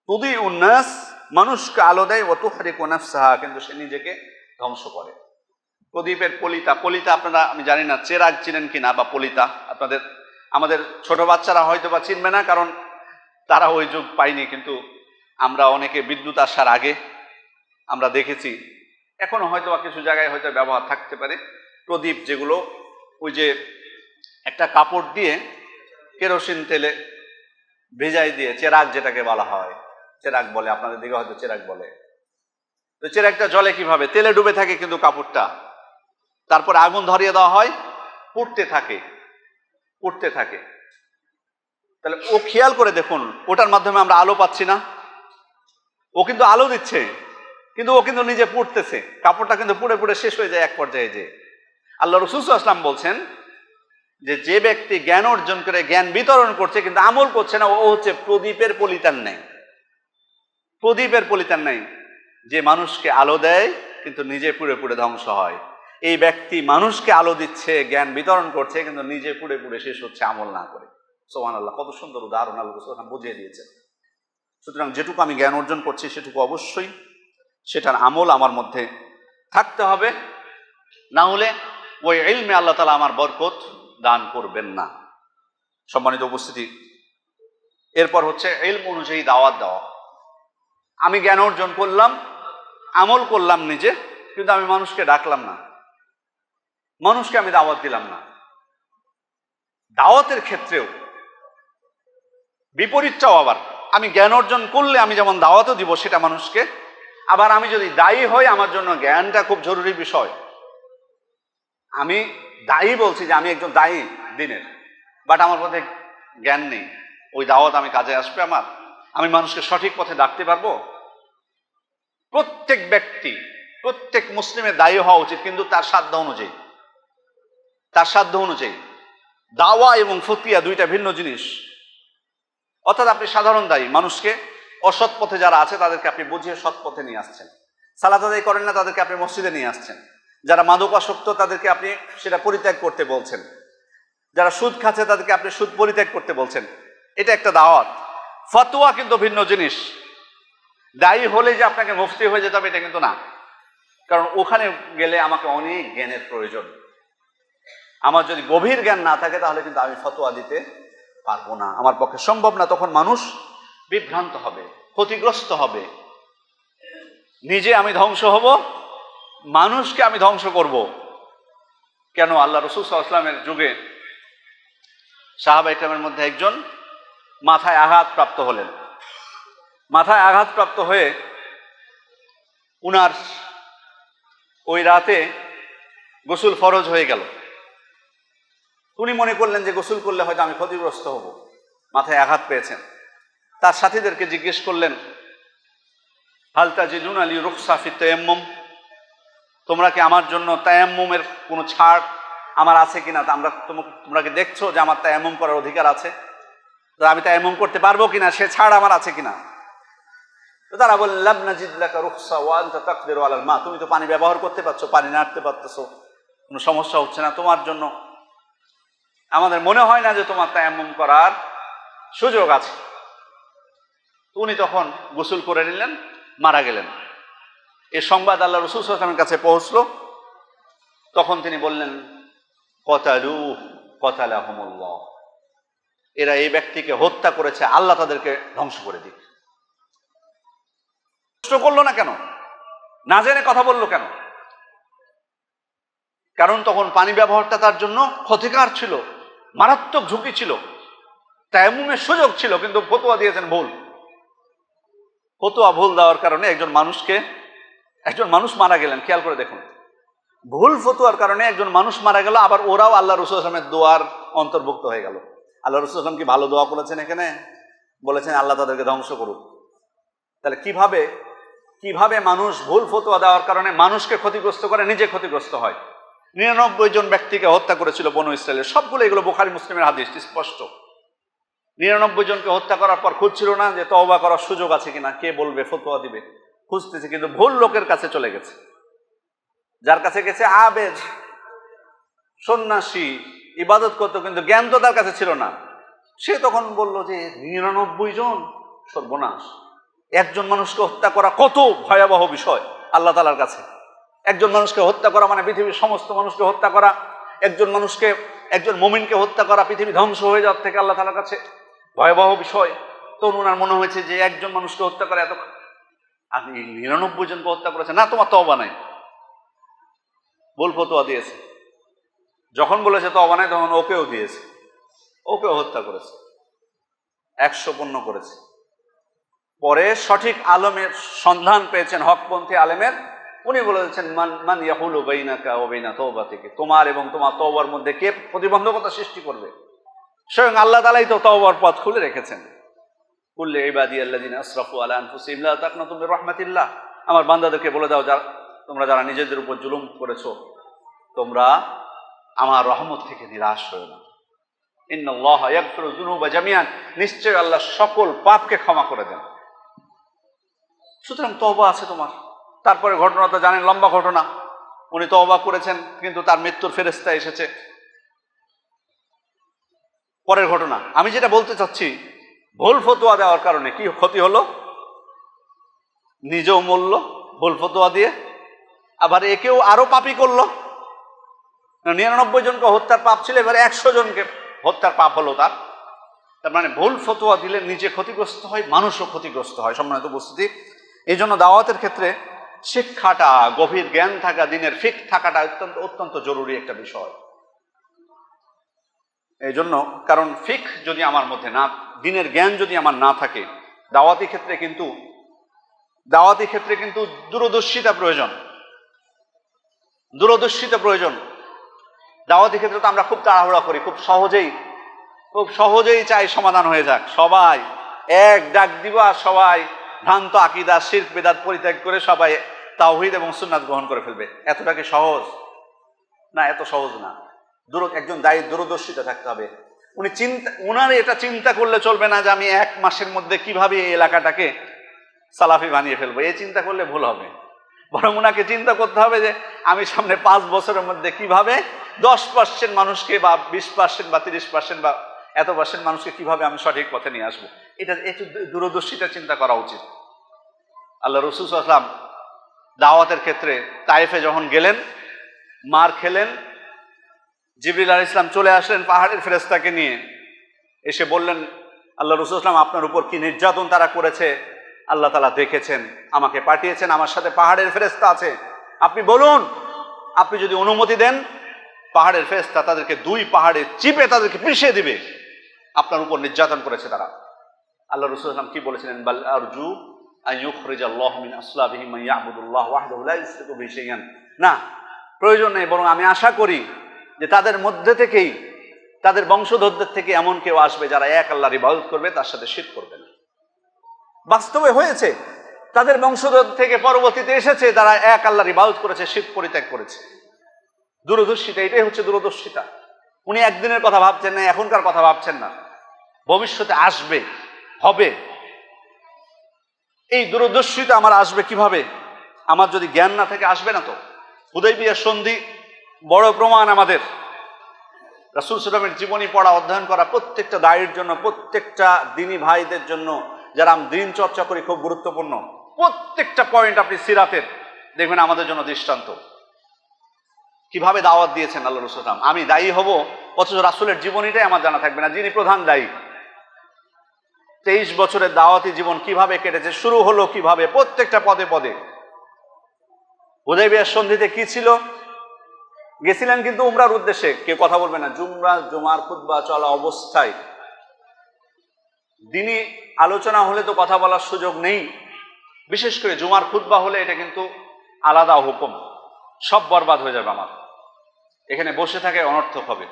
তুদিউন নাস, মানুষকে আলো দেয়, ওয়া তুহরিকু নাফসাহা, কিন্তু সে নিজেকে ধ্বংস করে। প্রদীপের পলিতা, পলিতা আপনারা, আমি জানি না চেরাগ চিনেন কিনা বা পলিতা, আপনাদের, আমাদের ছোট বাচ্চারা হয়তো বা চিনবে না কারণ তারা ওই যুগ পায়নি, কিন্তু আমরা অনেকে বিদ্যুৎ আসার আগে আমরা দেখেছি, এখনো হয়তো বা কিছু জায়গায় হয়তো ব্যবহার থাকতে পারে। প্রদীপ যেগুলো ওই যে একটা কাপড় দিয়ে কেরোসিন তেলে ভেজাই দিয়ে, চেরাগ যেটাকে বলা হয়, চেরাগ বলে, আপনাদের দিকে হয়তো চেরাগ বলে। তো চেরাগটা জলে কিভাবে? তেলে ডুবে থাকে কিন্তু কাপড়টা, তারপরে আগুন ধরিয়ে দেওয়া হয়, পুড়তে থাকে, পুড়তে থাকে। তাহলে ও খেয়াল করে দেখুন, ওটার মাধ্যমে আমরা আলো পাচ্ছি না, ও কিন্তু আলো দিচ্ছে কিন্তু ও কিন্তু নিজে পুড়তেছে, কাপড়টা কিন্তু পুড়ে পুড়ে শেষ হয়ে যায় এক পর্যায়ে। যে আল্লাহ রাসূল সাল্লাল্লাহু আলাইহি ওয়াসাল্লাম বলছেন যে ব্যক্তি জ্ঞান অর্জন করে জ্ঞান বিতরণ করছে কিন্তু আমল করছে না, ও হচ্ছে প্রদীপের পলিতান নেই। প্রদীপের পলিতান নেই, যে মানুষকে আলো দেয় কিন্তু নিজে পুড়ে পুড়ে ধ্বংস হয়। এই ব্যক্তি মানুষকে আলো দিচ্ছে, জ্ঞান বিতরণ করছে কিন্তু নিজে পুড়ে পুড়ে শেষ হচ্ছে আমল না করে। সুবহানাল্লাহ, কত সুন্দর উদাহরণ আল্লাহ রাসূল সাল্লাল্লাহু আলাইহি ওয়াসাল্লাম বুঝিয়ে দিয়েছেন। সুতরাং যেটুকু আমি জ্ঞান অর্জন করছি সেটুকু অবশ্যই সেটার আমল আমার মধ্যে থাকতে হবে, না হলে ওই ইলমে আল্লাহ তাআলা আমার বরকত দান করবেন না। সম্মানিত উপস্থিতি, এরপর হচ্ছে ইলম অনুযায়ী দাওয়াত দেওয়া। আমি জ্ঞান অর্জন করলাম, আমল করলাম নিজে, কিন্তু আমি মানুষকে ডাকলাম না, মানুষকে আমি দাওয়াত দিলাম না। দাওয়াতের ক্ষেত্রেও বিপরীতটাও আবার, আমি জ্ঞান অর্জন করলে আমি যেমন দাওয়াতও দিব সেটা মানুষকে, আবার আমি যদি দায়ী হই, আমার জন্য জ্ঞানটা খুব জরুরি বিষয়। আমি দায়ী বলছি যে আমি একজন দায়ী দিনের, বাট আমার মধ্যে জ্ঞান নেই, ওই দাওয়াত আমি কাজে আসবে আমার? আমি মানুষকে সঠিক পথে ডাকতে পারবো? প্রত্যেক ব্যক্তি, প্রত্যেক মুসলিমের দায়ী হওয়া উচিত, কিন্তু তার সাধ্য অনুযায়ী, তার সাধ্য অনুযায়ী। দাওয়া এবং ফতিয়া দুইটা ভিন্ন জিনিস। অর্থাৎ আপনি সাধারণ দায়ী, মানুষকে অসৎ পথে যারা আছে তাদেরকে আপনি বুঝিয়ে সৎ পথে নিয়ে আসছেন। সালাত আদায় করেন না তাদেরকে আপনি মসজিদে নিয়ে আসছেন। যারা মাদকাসক্ত তাদেরকে আপনি সেটা পরিত্যাগ করতে বলছেন। যারা সুদ খাচ্ছে তাদেরকে আপনি সুদ পরিত্যাগ করতে বলছেন। এটা একটা দাওয়াত। ফতোয়া কিন্তু ভিন্ন জিনিস। দায়ী হলে যে আপনাকে মুফতি হয়ে যেতে হবে এটা কিন্তু না, কারণ ওখানে গেলে আমাকে অনেক জ্ঞানের প্রয়োজন। আমার যদি গভীর জ্ঞান না থাকে তাহলে কিন্তু আমি ফতোয়া দিতে পারবো না, আমার পক্ষে সম্ভব না। তখন মানুষ বিভ্রান্ত হবে, ক্ষতিগ্রস্ত হবে। নিজে আমি ধ্বংস হব, মানুষকে আমি ধ্বংস করব। কেন? আল্লাহ রাসূল সাল্লাল্লাহু আলাইহি ওয়াসাল্লামের যুগে সাহাবা ইকরামের মধ্যে একজন মাথায় আঘাতপ্রাপ্ত হলেন। মাথায় আঘাতপ্রাপ্ত হয়ে উনার ওই রাতে গোসল ফরজ হয়ে গেল। উনি মনে করলেন যে গোসল করলে হয়তো আমি ক্ষতিগ্রস্ত হব, মাথায় আঘাত পেয়েছেন। তার সাথীদেরকে জিজ্ঞেস করলেন, হাল তাজিদুনা লি রুখসা ফি তায়াম্মুম, তোমরা কি আমার জন্য তায়াম্মুমের কোনো ছাড় আমার আছে কিনা? তোমরা কি দেখছো যে আমার তায়াম্মুম করার অধিকার আছে? আমি তায়াম্মুম করতে পারবো কিনা, সে ছাড় আমার আছে কিনা? তো তারা বললেন, লাম নাজিদ লাকা রুখসা ওয়া আনতা তাকদিরু আলাল মা, তুমি তো পানি ব্যবহার করতে পারছো, পানি নাড়তে পারতেছো, কোনো সমস্যা হচ্ছে না তোমার জন্য, আমাদের মনে হয় না যে তোমার তায়াম্মুম করার সুযোগ আছে। উনি তখন গোসল করে নিলেন, মারা গেলেন। এই সংবাদ আল্লাহ রাসূল সাল্লাল্লাহু আলাইহি ওয়াসাল্লামের কাছে পৌঁছলো। তখন তিনি বললেন, কাতালাহুমুল্লাহ, এরা এই ব্যক্তিকে হত্যা করেছে, আল্লাহ তাদেরকে ধ্বংস করে দিক। প্রশ্ন করলো না কেন? না জেনে কথা বললো কেন? কারণ তখন পানি ব্যবহারটা তার জন্য ক্ষতিকর ছিল, মারাত্মক ঝুঁকি ছিল, তায়াম্মুমের সুযোগ ছিল, কিন্তু ফতোয়া দিয়েছেন ভুল। ফতোয়া ভুল দেওয়ার কারণে একজন মানুষ মারা গেলেন। খেয়াল করে দেখুন, ভুল ফতোয়ার কারণে একজন মানুষ মারা গেল, আবার ওরাও আল্লাহ রাসূল সাল্লাল্লাহু আলাইহি ওয়াসাল্লামের দোয়ার অন্তর্ভুক্ত হয়ে গেল। আল্লাহ রাসূল সাল্লাল্লাহু আলাইহি ওয়াসাল্লাম কি ভালো দোয়া করেছেন? এখানে বলেছেন আল্লাহ তাদেরকে ধ্বংস করুক। তাহলে কিভাবে মানুষ ভুল ফতোয়া দেওয়ার কারণে মানুষকে ক্ষতিগ্রস্ত করে, নিজে ক্ষতিগ্রস্ত হয়? 99 জন ব্যক্তিকে হত্যা করেছিল বনু ইসরায়েলের, সবগুলো এগুলো বুখারী মুসলিমের হাদিস, স্পষ্ট। 99 জনকে হত্যা করার পর খুঁজছিল না যে তওবা করার সুযোগ আছে কিনা, কে বলবে, ফতোয়া দিবে, খুঁজতেছে, কিন্তু ভুল লোকের কাছে চলে গেছে। যার কাছে গেছে আবেদ, সন্ন্যাসী, ইবাদত করতো, কিন্তু জ্ঞান তো তার কাছে ছিল না। সে তখন বলল যে 99 জন, সর্বনাশ। একজন মানুষকে হত্যা করা কত ভয়াবহ বিষয় আল্লাহ তাআলার কাছে। একজন মানুষকে হত্যা করা মানে পৃথিবীর সমস্ত মানুষকে হত্যা করা। একজন মুমিনকে হত্যা করা পৃথিবী ধ্বংস হয়ে যাওয়ার থেকে আল্লাহ তাআলার কাছে ভয়াবহ বিষয়। তো ওনার মনে হয়েছে যে একজন মানুষকে হত্যা করা এত, আপনি 99 জনকে হত্যা করেছে, না তোমার তওবা নাই, ভুল ফতোয়া দিয়েছে। যখন বলেছে তওবা নাই, তখন ওকেও দিয়েছে, ওকেও হত্যা করেছে, 150 করেছে। পরে সঠিক আলেমের সন্ধান পেয়েছেন, হকপন্থী আলেমের, উনি বলেছেন, মান ইয়াহুলু বাইনাকা ওয়া বাইনা তাওবাতিকা, তোমার এবং তোমার তওবার মধ্যে কে প্রতিবন্ধকতা সৃষ্টি করবে? স্বয়ং আল্লাহ তাআলাই তো তওবার পথ খুলে রেখেছেন। কুল্লি ইবাদিয়াল্লাযিনা আসরাফু আলা আনফুসিহিম লা তাকনাতু মির রাহমাতিল্লাহ, আমার বান্দাদেরকে বলে দাও, যারা নিজেদের উপর জুলুম করেছো, তোমরা আমার রহমত থেকে নিরাশ হয়ো না। ইন্নাল্লাহা ইয়াগফিরু যুনুবা জামিআন, নিশ্চয় আল্লাহ সকল পাপকে ক্ষমা করে দেন। সুতরাং তওবা আছে তোমার। তারপরে ঘটনাটা জানেন, লম্বা ঘটনা। উনি তওবা করেছেন, কিন্তু তার মৃত্যুর ফেরেশতা এসেছে। পরের ঘটনা আমি যেটা বলতে চাচ্ছি, ভুল ফতোয়া দেওয়ার কারণে কি ক্ষতি হলো? নিজেও মরল ভুল ফতোয়া দিয়ে, আবার একেও আরো পাপী করলো। 99 জনকে হত্যার পাপ ছিল, এবার 100 জনকে হত্যার পাপ হলো তার মানে ভুল ফতোয়া দিলে নিজে ক্ষতিগ্রস্ত হয়, মানুষও ক্ষতিগ্রস্ত হয়। সম্মানিত উপস্থিতি, এই জন্য দাওয়াতের ক্ষেত্রে শিক্ষাটা, গভীর জ্ঞান থাকা, দিনের ফিক থাকাটা অত্যন্ত জরুরি একটা বিষয়। এই জন্য, কারণ ফিক যদি আমার মধ্যে না, দিনের জ্ঞান যদি আমার না থাকে, দাওয়াতি ক্ষেত্রে কিন্তু দূরদর্শিতা প্রয়োজন। দাওয়াতি ক্ষেত্রে তো আমরা খুব তাড়াহুড়া করি, খুব সহজেই চাই সমাধান হয়ে যাক, সবাই এক ডাক দিব আর সবাই ভ্রান্ত আকীদা, শিরক বিদআত পরিত্যাগ করে সবাই তাওহীদ এবং সুন্নাত গ্রহণ করে ফেলবে। এতটা কি সহজ? না, এত সহজ না। একজন দায়ী দূরদর্শিতা থাকতে হবে। উনার এটা চিন্তা করলে চলবে না যে আমি 1 মাসের মধ্যে কিভাবে এই এলাকাটাকে সালাফি বানিয়ে ফেলবো, এই চিন্তা করলে ভুল হবে। বরং উনাকে চিন্তা করতে হবে যে আমি সামনে 5 বছরের মধ্যে কিভাবে 10% মানুষকে, বা 20% বা 30% বা এত % মানুষকে কিভাবে আমি সঠিক পথে নিয়ে আসবো, এটা একটু দূরদর্শিতা চিন্তা করা উচিত। আল্লাহ রাসূল সাল্লাল্লাহু আলাইহি ওয়াসাল্লাম দাওয়াতের ক্ষেত্রে তায়েফে যখন গেলেন, মার খেলেন, জিবরিল আলাইহিস সালাম চলে আসলেন পাহাড়ের ফেরেশতাকে নিয়ে, এসে বললেন, আল্লাহ রাসূল সাল্লাল্লাহু আলাইহি ওয়াসাল্লাম আপনার উপর কি নির্যাতন তারা করেছে আল্লাহ তাআলা দেখেছেন, আমাকে পাঠিয়েছেন, আমার সাথে পাহাড়ের ফেরেশতা আছে। আপনি বলুন, আপনি যদি অনুমতি দেন, পাহাড়ের ফেরেশতা তাদেরকে দুই পাহাড়ে চিপে তাদেরকে পিষিয়ে দিবে। আপনার উপর নির্যাতন করেছে তারা। আল্লাহ রাসূল সাল্লাল্লাহু আলাইহি ওয়াসাল্লাম কি বলেছিলেন? বাল আরজু আন ইউখরিজাল্লাহু মিন আসলাবিহিম মান ইয়াবুদুল্লাহ ওয়াহদাহু লা ইউশরিকু বিহি শাইআন। না, প্রয়োজন নেই, বরং আমি আশা করি যে তাদের মধ্যে থেকেই, তাদের বংশধরদের থেকে এমন কেউ আসবে যারা এক আল্লাহর ইবাদত করবে, তার সাথে শিরক করবে না। বাস্তবে হয়েছে, তাদের বংশধর থেকে পরবর্তীতে এসেছে যারা এক আল্লাহর ইবাদত করেছে, শিরক পরিত্যাগ করেছে। দূরদর্শিতা, এটাই হচ্ছে দূরদর্শিতা। উনি একদিনের কথা ভাবছেন না, এখনকার কথা ভাবছেন না, ভবিষ্যতে আসবে, হবে। এই দূরদর্শিতা আমার আসবে কিভাবে? আমার যদি জ্ঞান না থাকে আসবে না তো। হুদাইবিয়ার সন্ধি বড় প্রমাণ আমাদের। রাসূল সাল্লাল্লাহু আলাইহি ওয়াসাল্লামের জীবনী পড়া, অধ্যয়ন করা প্রত্যেকটা দায়ের জন্য, প্রত্যেকটা দিনী ভাইদের জন্য যারা আমি দিন চর্চা করি, খুব গুরুত্বপূর্ণ। প্রত্যেকটা পয়েন্ট আপনি সিরাতের দেখবেন আমাদের জন্য দৃষ্টান্ত। কিভাবে দাওয়াত দিয়েছেন আল্লাহ রাসূল সাল্লাল্লাহু আলাইহি ওয়াসাল্লাম। আমি দায়ী হব, অথচ রাসূলের জীবনীটাই আমার জানা থাকবে না, যিনি প্রধান দায়ী। 23 বছরের দাওয়াতি জীবন কিভাবে কেটেছে, শুরু হলো কিভাবে, প্রত্যেকটা পদে পদে। হুদাইবিয়ার সন্ধিতে কি ছিল? গেছিলেন কিন্তু উমরার উদ্দেশ্যে, কেউ কথা বলবে না। জুমার খুতবা চলা অবস্থায় দিনী আলোচনা হলে তো কথা বলার সুযোগ নেই, বিশেষ করে জুমার খুতবা হলে এটা কিন্তু আলাদা হুকুম। সব বরবাদ হয়ে যাবে আমার, এখানে বসে থাকে অনর্থক হবে।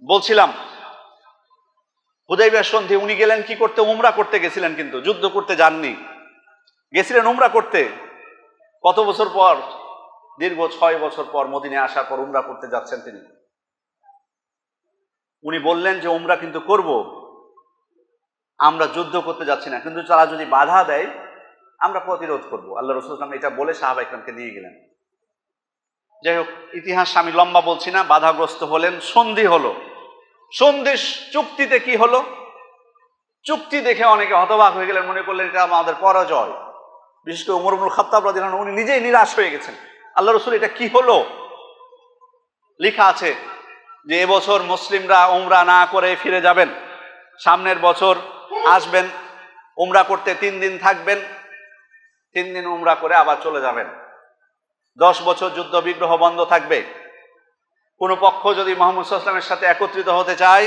বলছিলাম হুদাইবিয়ার সন্ধি উনি গেলেন কি করতে? উমরা করতে গেছিলেন, কিন্তু যুদ্ধ করতে যাননি, গেছিলেন উমরা করতে। কত বছর পর? দীর্ঘ 6 বছর পর মদিনায় আসার পর উমরা করতে যাচ্ছেন তিনি। উনি বললেন যে উমরা কিন্তু করব, আমরা যুদ্ধ করতে যাচ্ছি না, কিন্তু তারা যদি বাধা দেয় আমরা প্রতিরোধ করব। আল্লাহ রাসূল সাল্লাল্লাহু আলাইহি ওয়াসাল্লাম এটা বলে সাহাবা ইকরামকে নিয়ে গেলেন। যাই হোক, ইতিহাস আমি লম্বা বলছি না। বাধাগ্রস্ত হলেন, সন্ধি হলো। সন্ধি চুক্তিতে কি হলো? চুক্তি দেখে অনেকে হতবাক হয়ে গেলেন, মনে করলেন এটা আমাদের পরাজয়। বিশেষ করে ওমর ইবনুল খাত্তাব রাদিয়াল্লাহু আনহু, উনি নিজেই নিরাশ হয়ে গেছেন। আল্লাহ রাসূল এটা কি হলো? লেখা আছে যে এবছর মুসলিমরা উমরা না করে ফিরে যাবেন, সামনের বছর আসবেন, উমরা করতে 3 দিন থাকবেন, 3 দিন উমরা করে আবার চলে যাবেন। 10 বছর যুদ্ধ বিগ্রহ বন্ধ থাকবে। কোনো পক্ষ যদি মুহাম্মদ সাল্লাল্লাহু আলাইহি ওয়াসাল্লামের সাথে একত্রিত হতে চায়,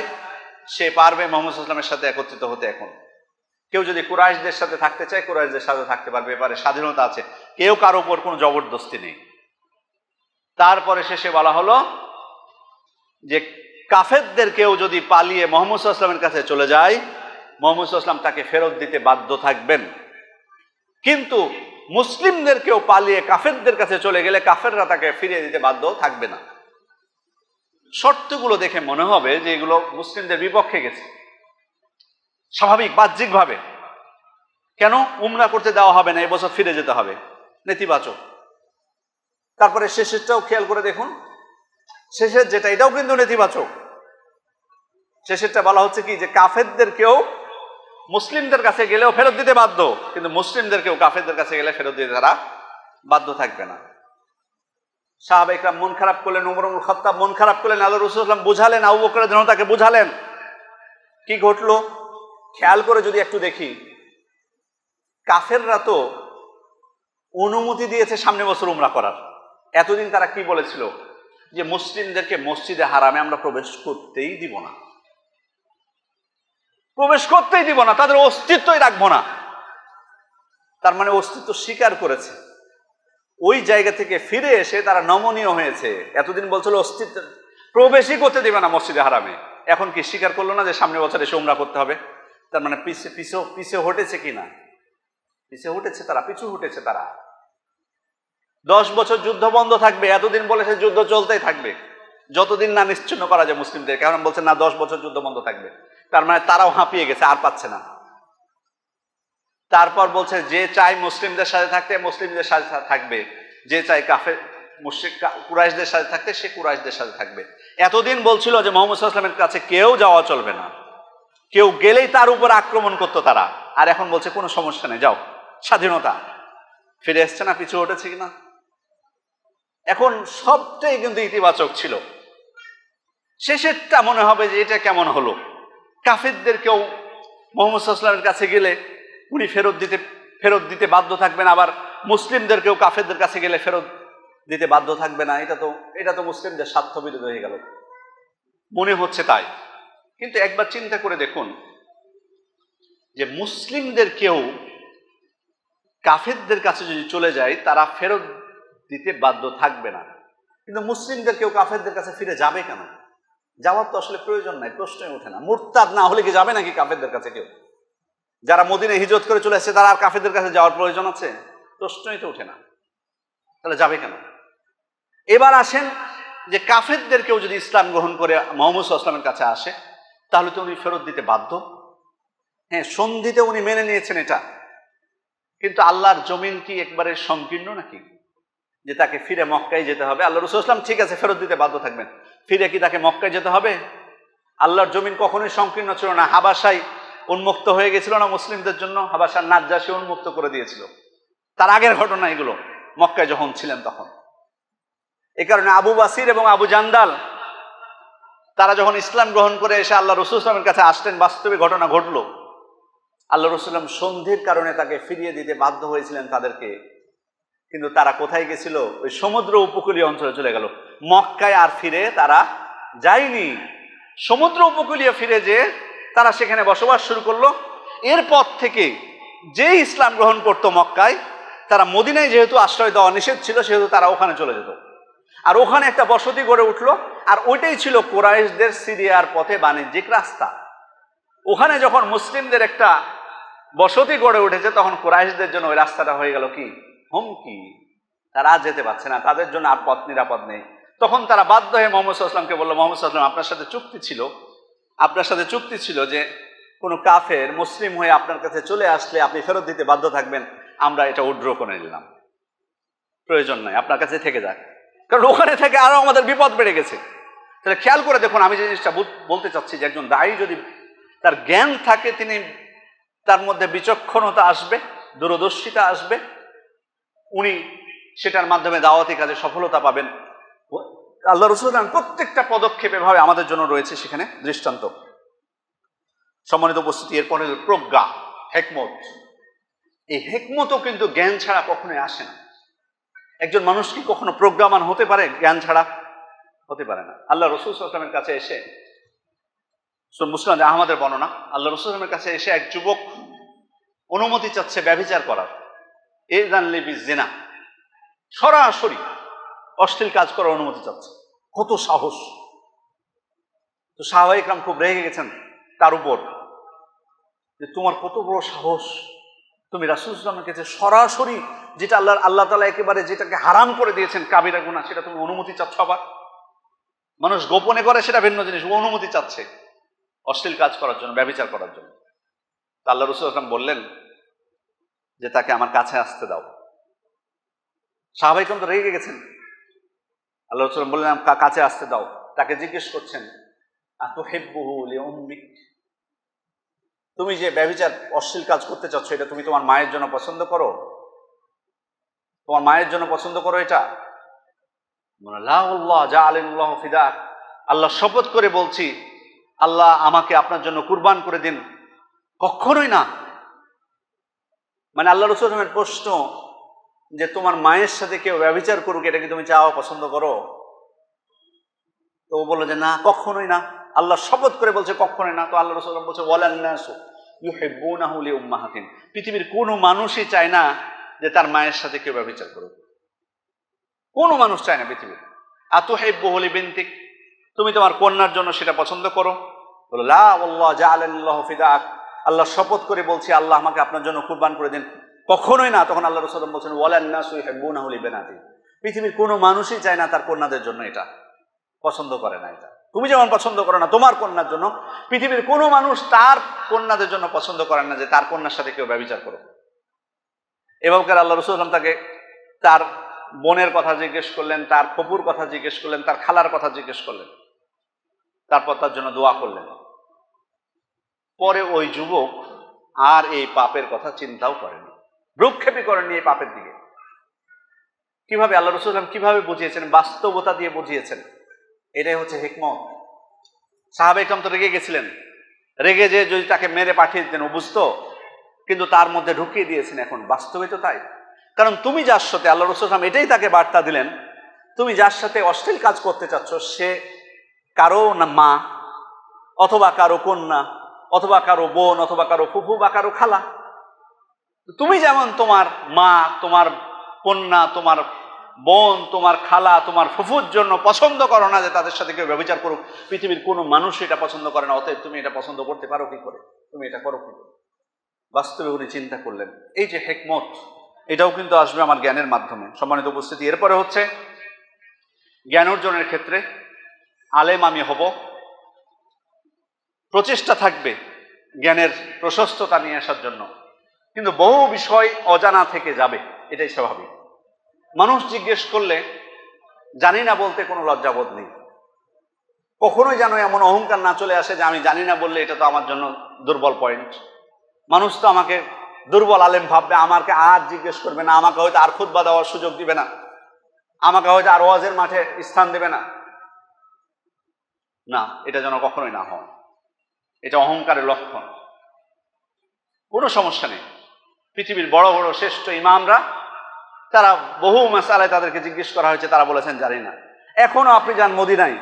সে পারবে মুহাম্মদ সাল্লাল্লাহু আলাইহি ওয়াসাল্লামের সাথে একত্রিত হতে। এখন কেউ যদি কুরাইশদের সাথে থাকতে চায়, কুরাইশদের সাথে থাকতে পারবে, এবারে স্বাধীনতা আছে, কেউ কারো উপর কোনো জবরদস্তি নেই। তারপরে শেষে বলা হলো যে কাফেরদের কেউ যদি পালিয়ে মুহাম্মদ সাল্লাল্লাহু আলাইহি ওয়াসাল্লামের কাছে চলে যায়, মুহাম্মদ সাল্লাল্লাহু আলাইহি ওয়াসাল্লাম তাকে ফেরত দিতে বাধ্য থাকবেন। কিন্তু মুসলিমদের কেউ পালিয়ে কাফেরদের কাছে চলে গেলে কাফেররা তাকে ফিরিয়ে দিতে বাধ্য থাকবে না। শর্তগুলো দেখে মনে হবে যে এগুলো মুসলিমদের বিপক্ষে গেছে, স্বাভাবিক বাহ্যিকভাবে। কেন উমরা করতে দেওয়া হবে না, এবছর ফিরে যেতে হবে, নেতিবাচক। তারপরে শেষেরটাও খেয়াল করে দেখুন, শেষের যেটা, এটাও কিন্তু নেতিবাচক। শেষেরটা বলা হচ্ছে কি, যে কাফেরদের কেউ মুসলিমদের কাছে গেলেও ফেরত দিতে বাধ্য, কিন্তু মুসলিমদের কেউ কাফেরদের কাছে গেলে ফেরত দিতে তারা বাধ্য থাকবে না। সাহাবা ইকরাম মন খারাপ করলেন, ওমর ইবনুল খাত্তাব মন খারাপ করলেন, আল্লাহ রাসূল সাল্লাল্লাহু আলাইহি ওয়াসাল্লাম বুঝালেন, আবু বকর রাদিয়াল্লাহু আনহু তাকে বুঝালেন। কি ঘটলো খেয়াল করে যদি একটু দেখি, কাফেররা তো অনুমতি দিয়েছে সামনে বছর উমরা করার। এতদিন তারা কি বলেছিল? যে মুসলিমদেরকে মসজিদে হারামে আমরা প্রবেশ করতেই দিব না, প্রবেশ করতেই দিব না, তাদের অস্তিত্বই রাখবো না। তার মানে অস্তিত্ব স্বীকার করেছে। ওই জায়গা থেকে ফিরে এসে তারা নমনীয় হয়েছে। এতদিন বলছিল অস্তিত্ব, প্রবেশই করতে দিবে না মসজিদে হারামে, এখন কি স্বীকার করলো না যে সামনে বছর এসে উমরা করতে হবে? তার মানে পিছে হটেছে কিনা? পিছে হটেছে তারা, পিছু হটেছে তারা। 10 বছর যুদ্ধ বন্ধ থাকবে, এতদিন বলেছে যুদ্ধ চলতেই থাকবে যতদিন না নিশ্চিহ্ন করা যায় মুসলিমদের। কারণ বলছে না 10 বছর যুদ্ধ বন্ধ থাকবে, তার মানে তারাও হাঁপিয়ে গেছে, আর পাচ্ছে না। তারপর বলছে যে চাই মুসলিমদের সাথে থাকতে মুসলিমদের সাথে থাকবে, যে চাই কাফের মুশরিক কুরাইশদের সাথে থাকতে সে কুরাইশদের সাথে থাকবে। এতদিন বলছিল যে মুহাম্মদ সাল্লাল্লাহু আলাইহি ওয়াসাল্লামের কাছে কেউ যাওয়া চলবে না, কেউ গেলেই তার উপর আক্রমণ করতো তারা। আর এখন বলছে কোনো সমস্যা নেই, যাও, স্বাধীনতা। ফিরে এসছে না, পিছু হটেছে কিনা? এখন সবটাই কিন্তু ইতিবাচক ছিল। শেষেরটা মনে হবে যে এটা কেমন হলো? কাফেরদের কেউ মুহাম্মদ সাল্লাল্লাহু আলাইহি ওয়াসাল্লামের কাছে গেলে উনি ফেরত দিতে বাধ্য থাকবেন, আবার মুসলিমদেরকেও কাফেরদের কাছে গেলে ফেরত দিতে বাধ্য থাকবে না। এটা তো মুসলিমদের স্বার্থ বিরোধী হয়ে গেল, মনে হচ্ছে তাই। কিন্তু একবার চিন্তা করে দেখুন যে মুসলিমদের কেউ কাফেরদের কাছে যদি চলে যায় তারা ফেরত দিতে বাধ্য থাকবে না, কিন্তু মুসলিমদের কেউ কাফেরদের কাছে ফিরে যাবে কেন? যাওয়ার তো আসলে প্রয়োজন নাই, প্রশ্নই ওঠে না। মুরতাদ না হলে কি যাবে নাকি কাফেরদের কাছে কেউ? যারা মদিনায় হিজরত করে চলে আসছে তারা আর কাফেরদের কাছে যাওয়ার প্রয়োজন আছে? প্রশ্নই তো ওঠে না, তাহলে যাবে কেন? এবার আসেন যে কাফেরদের কেউ যদি ইসলাম গ্রহণ করে মুহাম্মদ সাল্লাল্লাহু আলাইহি ওয়াসাল্লামের কাছে আসে, তাহলে তো উনি ফেরত দিতে বাধ্য। হ্যাঁ, সন্ধিতে উনি মেনে নিয়েছেন এটা, কিন্তু আল্লাহর জমিন কি একবারে সংকীর্ণ নাকি যে তাকে ফিরে মক্কায় যেতে হবে? আল্লাহ রাসূল সাল্লাল্লাহু আলাইহি ওয়াসাল্লাম ঠিক আছে ফেরত দিতে বাধ্য থাকবেন, ফিরে কি তাকে মক্কায় যেতে হবে? আল্লাহর জমিন কখনোই সংকীর্ণ ছিল না। হাবাসায় উন্মুক্ত হয়ে গেছিল না মুসলিমদের জন্য, হাবাসার নাজ্জাশী উন্মুক্ত করে দিয়েছিল। তার আগের ঘটনা এগুলো, মক্কায় যখন ছিলেন তখন। এই কারণে আবু বাসির এবং আবু জান্দাল তারা যখন ইসলাম গ্রহণ করে এসে আল্লাহ রাসূল সাল্লাল্লাহু আলাইহি ওয়াসাল্লামের কাছে আসলেন, বাস্তবে ঘটনা ঘটলো। আল্লাহ রাসূল সাল্লাল্লাহু আলাইহি ওয়াসাল্লাম সন্ধির কারণে তাকে ফিরিয়ে দিতে বাধ্য হয়েছিলেন তাদেরকে, কিন্তু তারা কোথায় গেছিল? ওই সমুদ্র উপকূলীয় অঞ্চলে চলে গেল। মক্কায় আর ফিরে তারা যায়নি, সমুদ্র উপকূলীয় ফিরে যে তারা সেখানে বসবাস শুরু করলো। এরপর থেকে যে ইসলাম গ্রহণ করতো মক্কায়, তারা মদিনায় যেহেতু আশ্রয় দেওয়া নিষেধ ছিল সেহেতু তারা ওখানে চলে যেত, আর ওখানে একটা বসতি গড়ে উঠলো। আর ওইটাই ছিল কুরাইশদের সিরিয়ার পথে বাণিজ্যিক রাস্তা। ওখানে যখন মুসলিমদের একটা বসতি গড়ে উঠেছে, তখন কুরাইশদের জন্য ওই রাস্তাটা হয়ে গেল কি হুমকি, তারা আর যেতে পারছে না, তাদের জন্য আর পথ নিরাপদ নেই। তখন তারা বাধ্য হয়ে মুহাম্মদ সাল্লাল্লাহু আলাইহি ওয়াসাল্লামকে বলল, মুহাম্মদ সাল্লাল্লাহু আলাইহি ওয়াসাল্লাম আপনার সাথে চুক্তি ছিল যে কোনো কাফের মুসলিম হয়ে আপনার কাছে চলে আসলে আপনি ফেরত দিতে বাধ্য থাকবেন, আমরা এটা উইথড্র করে নিলাম, প্রয়োজন নাই, আপনার কাছে থেকে যাক, কারণ ওখানে থেকে আরো আমাদের বিপদ বেড়ে গেছে। তাহলে খেয়াল করে দেখুন, আমি যে জিনিসটা বলতে চাচ্ছি যে একজন দায়ী যদি তার জ্ঞান থাকে, তিনি তার মধ্যে বিচক্ষণতা আসবে, দূরদর্শিতা আসবে, উনি সেটার মাধ্যমে দাওয়াতি কাজে সফলতা পাবেন। আল্লাহ রাসূল প্রত্যেকটা পদক্ষেপ এভাবে আমাদের জন্য রয়েছে সেখানে দৃষ্টান্ত। সম্মানিত উপস্থিতি, এরপরে প্রজ্ঞা, হেকমত। এই হেকমতও কিন্তু জ্ঞান ছাড়া কখনোই আসে না। একজন মানুষ কি কখনো প্রজ্ঞামান হতে পারে? জ্ঞান ছাড়া হতে পারে না। আল্লাহ রাসূল সাল্লাল্লাহু আলাইহি ওয়াসাল্লামের কাছে এসে, মুসনাদ আহমদের বর্ণনা, আল্লাহ রাসূল সাল্লাল্লাহু আলাইহি ওয়াসাল্লামের কাছে এসে এক যুবক অনুমতি চাচ্ছে ব্যভিচার করার, ইযযান লি বিজ্জিনা, সরাসরি অশ্লীল কাজ করার অনুমতি চাচ্ছে। কত সাহস! তো সাহাবায়ে কেরাম খুব রেগে গেছেন তার উপর, যে তোমার কত বড় সাহস, তুমি রাসূল সাল্লাল্লাহু আলাইহি ওয়াসাল্লামের কাছে সরাসরি যেটা আল্লাহ তাআলা একেবারে যেটাকে হারাম করে দিয়েছেন কাবিরা গুনাহ, সেটা তুমি অনুমতি চাচ্ছ। আবার মানুষ গোপনে করে সেটা ভিন্ন জিনিস, ও অনুমতি চাচ্ছে অশ্লীল কাজ করার জন্য, ব্যভিচার করার জন্য। তা আল্লাহ রাসূল সাল্লাল্লাহু আলাইহি ওয়াসাল্লাম বললেন যে তাকে আমার কাছে আসতে দাও। সাহাবায়ে কেরাম তো রেগে গেছেন। আল্লাহ রাসূল বললেন কাছে আসতে দাও। তাকে জিজ্ঞেস করছেন, আতুহিব্বুহু লিউম্মিক, তুমি যে ব্যভিচার অশ্লীল কাজ করতে চাচ্ছ, এটা তুমি তোমার মায়ের জন্য পছন্দ করো? তোমার মায়ের জন্য পছন্দ করো এটা? লা ওয়াল্লাহ জাআলাল্লাহু ফিদাক, আল্লাহ শপথ করে বলছি, আল্লাহ আমাকে আপনার জন্য কুরবান করে দিন। কখনোই না। মানে আল্লাহ রাসূলের প্রশ্ন যে তোমার মায়ের সাথে কেউ ব্যভিচার করুক, এটা কি তুমি চাও, পছন্দ করো? তো ও বললো যে না, কখনোই না। আল্লাহ শপথ করে বলছে কখনোই না। তো আল্লাহ রাসূল বলছে ওয়ালান নাসু ইউহিব্বুনাহু লিউম্মাহাতিহিম, পৃথিবীর কোনো মানুষই চায় না যে তার মায়ের সাথে কেউ ব্যভিচার করুক, কোনো মানুষ চায় না পৃথিবীর। আতুহিব্বুহু লিবিনতিক, তুমি তোমার কন্যার জন্য সেটা পছন্দ করো? বলো লা ওয়াল্লাহ জাআলাল্লাহু ফিদাক, আল্লাহ শপথ করে বলছি, আল্লাহ আমাকে আপনার জন্য কুরবান করে দিন। কখনোই না। তখন আল্লাহ রাসূল বলছেন ওয়ালান নাসু ইউহিব্বুনাহু লিবানাতিহিম, পৃথিবীর কোনো মানুষই চায় না তার কন্যাদের জন্য এটা, পছন্দ করে না এটা। তুমি যেমন পছন্দ করো না তোমার কন্যার জন্য, পৃথিবীর কোনো মানুষ তার কন্যাদের জন্য পছন্দ করেন না যে তার কন্যার সাথে কেউ ব্যভিচার করো। এভাবে আল্লাহ রাসূল তাকে তার বোনের কথা জিজ্ঞেস করলেন, তার ফুপুর কথা জিজ্ঞেস করলেন, তার খালার কথা জিজ্ঞেস করলেন, তারপর তার জন্য দোয়া করলেন। পরে ওই যুবক আর এই পাপের কথা চিন্তাও করেনি, ভ্রুক্ষেপই করেনি এই পাপের দিকে। কিভাবে আল্লাহ রাসূল কিভাবে বুঝিয়েছেন? বাস্তবতা দিয়ে বুঝিয়েছেন। এটাই হচ্ছে হিকমত। সাহাবায়ে কেরাম তো রেগে গেছিলেন, রেগে যে যদি তাকে মেরে পাঠিয়ে দিতেন, ও বুঝতো কিন্তু তার মধ্যে ঢুকিয়ে দিয়েছেন এখন। বাস্তবে তো তাই। কারণ তুমি যার সাথে, আল্লাহ রাসূল সাল্লাল্লাহু আলাইহি ওয়াসাল্লাম এটাই তাকে বার্তা দিলেন, তুমি যার সাথে অশ্লীল কাজ করতে চাচ্ছ সে কারো না মা, অথবা কারো কন্যা, অথবা কারো বোন, অথবা কারো ফুফু বা কারো খালা। তুমি যেমন তোমার মা, তোমার কন্যা, তোমার বোন, তোমার খালা, তোমার ফুফুর জন্য পছন্দ করো না যে তাদের সাথে কেউ ব্যভিচার করুক, পৃথিবীর কোনো মানুষ এটা পছন্দ করে না, অতএব তুমি এটা পছন্দ করতে পারো কি করে, তুমি এটা করো কি করে। বাস্তবে উনি চিন্তা করলেন। এই যে হিকমত, এটাও কিন্তু আসবে আমার জ্ঞানের মাধ্যমে। সম্মানিত উপস্থিতি, এরপরে হচ্ছে জ্ঞান অর্জনের ক্ষেত্রে আলেম আমি হব, প্রচেষ্টা থাকবে জ্ঞানের প্রশস্ততা নিয়ে আসার জন্য, কিন্তু বহু বিষয় অজানা থেকে যাবে, এটাই স্বাভাবিক। মানুষ জিজ্ঞেস করলে জানি না বলতে কোনো লজ্জাবোধ নেই। কখনোই যেন এমন অহংকার না চলে আসে যে আমি জানি না বললে এটা তো আমার জন্য দুর্বল পয়েন্ট, মানুষ তো আমাকে দুর্বল আলেম ভাববে, আমাকে আর জিজ্ঞেস করবে না, আমাকে হয়তো আর খুতবা দেওয়ার সুযোগ দিবে না, আমাকে হয়তো আর ওয়াজের মাঠে স্থান দেবে না। না, এটা যেন কখনোই না হয়। এটা অহংকারের লক্ষণ। কোনো সমস্যা নেই। পৃথিবীর বড় বড় শ্রেষ্ঠ ইমামরা, তারা বহু মাসালায় তাদেরকে জিজ্ঞেস করা হয়েছে, তারা বলেছেন জানি না। এখনো আপনি যান মদিনায়,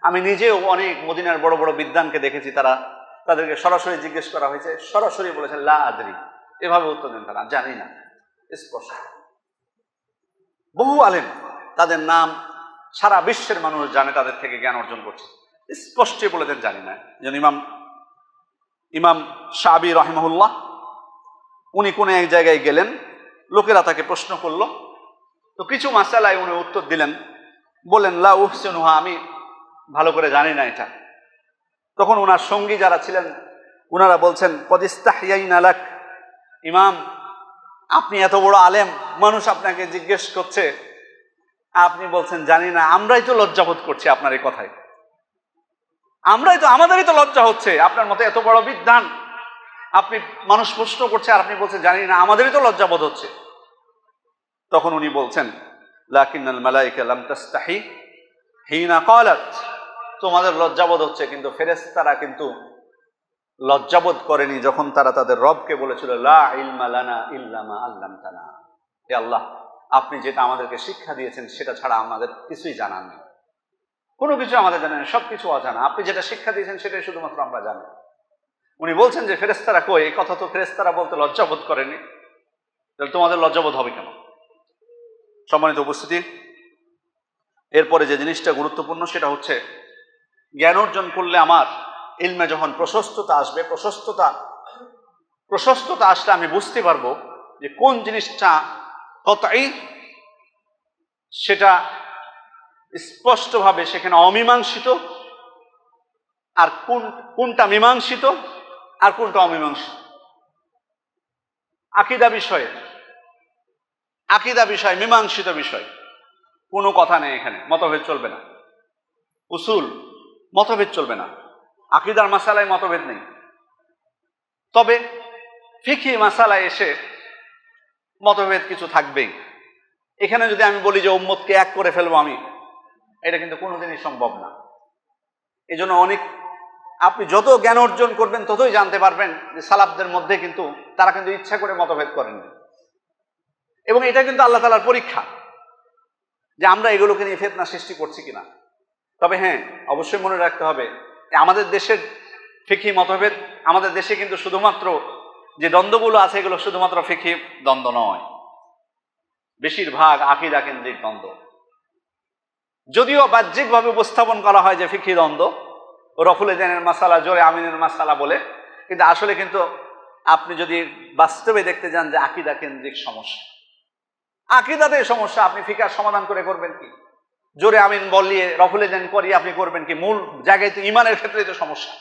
আমি নিজেও অনেক মদিনার বড় বড় বিদ্বানকে দেখেছি, তাদেরকে সরাসরি জিজ্ঞেস করা হয়েছে, সরাসরি বলেছেন লা আদরি, এভাবে উত্তর দেন তারা, জানি না, স্পষ্ট। বহু আলেম, তাদের নাম সারা বিশ্বের মানুষ জানে, তাদের থেকে জ্ঞান অর্জন করছে, স্পষ্ট বলে দেন জানি না। যেন ইমাম শাবি রাহিমাহুল্লাহ, উনি কোন এক জায়গায় গেলেন, লোকেরা তাকে প্রশ্ন করলো, তো কিছু মাসালায় উনি উত্তর দিলেন, বলেন লা উহসিনুহা, আমি ভালো করে জানি না এটা। তখন ওনার সঙ্গী যারা ছিলেন ওনারা বলছেন কদ ইস্তাহইয়াইনা লাক, ইমাম আপনি এত বড় আলেম, মানুষ আপনাকে জিজ্ঞেস করছে, আপনি বলছেন জানি না, আমরাই তো লজ্জাবোধ করছি আপনার এই কথায়, আমাদেরই তো লজ্জা হচ্ছে, আপনার মতো এত বড় বিদ্বান আপনি, মানুষ প্রশ্ন করছে আর আপনি বলছেন জানি না, আমাদেরই তো লজ্জাবোধ হচ্ছে। তখন উনি বলছেন লাকিন্নাল মালাইকা লাম তাস্তাহি হিনা ক্বালাত, তোমাদের লজ্জাবোধ হচ্ছে, কিন্তু ফেরেশতারা কিন্তু লজ্জাবোধ করেনি যখন তারা তাদের রবকে বলেছিল লা ইলমা লানা ইল্লা মা আল্লামতানা, হে আল্লাহ আপনি যেটা আমাদেরকে শিক্ষা দিয়েছেন সেটা ছাড়া আমাদের কিছুই জানা নেই, কোনো কিছু আমাদের জানা নেই, সবকিছু অজানা, আপনি যেটা শিক্ষা দিয়েছেন সেটাই শুধুমাত্র আমরা জানি। উনি বলছেন যে ফেরেশতারা কই, এই কথা তো ফেরেশতারা বলতে লজ্জাবোধ করেনি, তাহলে তোমাদের লজ্জাবোধ হবে কেন। সম্মানিত উপস্থিতি, এরপরে যে জিনিসটা গুরুত্বপূর্ণ সেটা হচ্ছে জ্ঞান অর্জন করলে আমার ইলমে যখন প্রশস্ততা আসবে, প্রশস্ততা আসলে আমি বুঝতে পারবো যে কোন জিনিসটা কতই, সেটা স্পষ্টভাবে সেখানে অমীমাংসিত, আর কোনটা মীমাংসিত আর কোনটা অমীমাংসিত। আকীদা বিষয় মীমাংসিত বিষয়, কোনো কথা নেই এখানে, মতভেদ চলবে না। উসুল, মতভেদ চলবে না। আকীদার মাসালায় মতভেদ নেই। তবে ফিকহি মাসালায় এসে মতভেদ কিছু থাকবেই। এখানে যদি আমি বলি যে উম্মতকে এক করে ফেলবো আমি, এটা কিন্তু কোনোদিনই সম্ভব না। এই জন্য আপনি যত জ্ঞান অর্জন করবেন ততই জানতে পারবেন যে সালাফদের মধ্যে কিন্তু তারা কিন্তু ইচ্ছা করে মতভেদ করেননি, এবং এটা কিন্তু আল্লাহ তাআলার পরীক্ষা যে আমরা এগুলোকে নিয়ে ফিতনা সৃষ্টি করছি কিনা। তবে হ্যাঁ, অবশ্যই মনে রাখতে হবে আমাদের দেশের ফিকহি মতভেদ, আমাদের দেশে কিন্তু শুধুমাত্র যে দ্বন্দ্বগুলো আছে এগুলো শুধুমাত্র ফিকহি দ্বন্দ্ব নয়, বেশিরভাগ আকীদা কেন্দ্রিক দ্বন্দ্ব। যদিও বাহ্যিকভাবে উপস্থাপন করা হয় যে ফিকহি দ্বন্দ্ব, রফুল এজানের মাসালা জোরে আমিনের মাসালা বলে, কিন্তু আসলে কিন্তু আপনি যদি বাস্তবে দেখতে যান যে আকীদা কেন্দ্রিক সমস্যা, আকীদাতে সমস্যা, আপনি ফিকহার সমাধান করবেন কি? জোরে আমিন বলিয়ে রফুল এজান করিয়ে আপনি করবেন কি? মূল জায়গায় তো ইমানের ক্ষেত্রেই তো সমস্যা,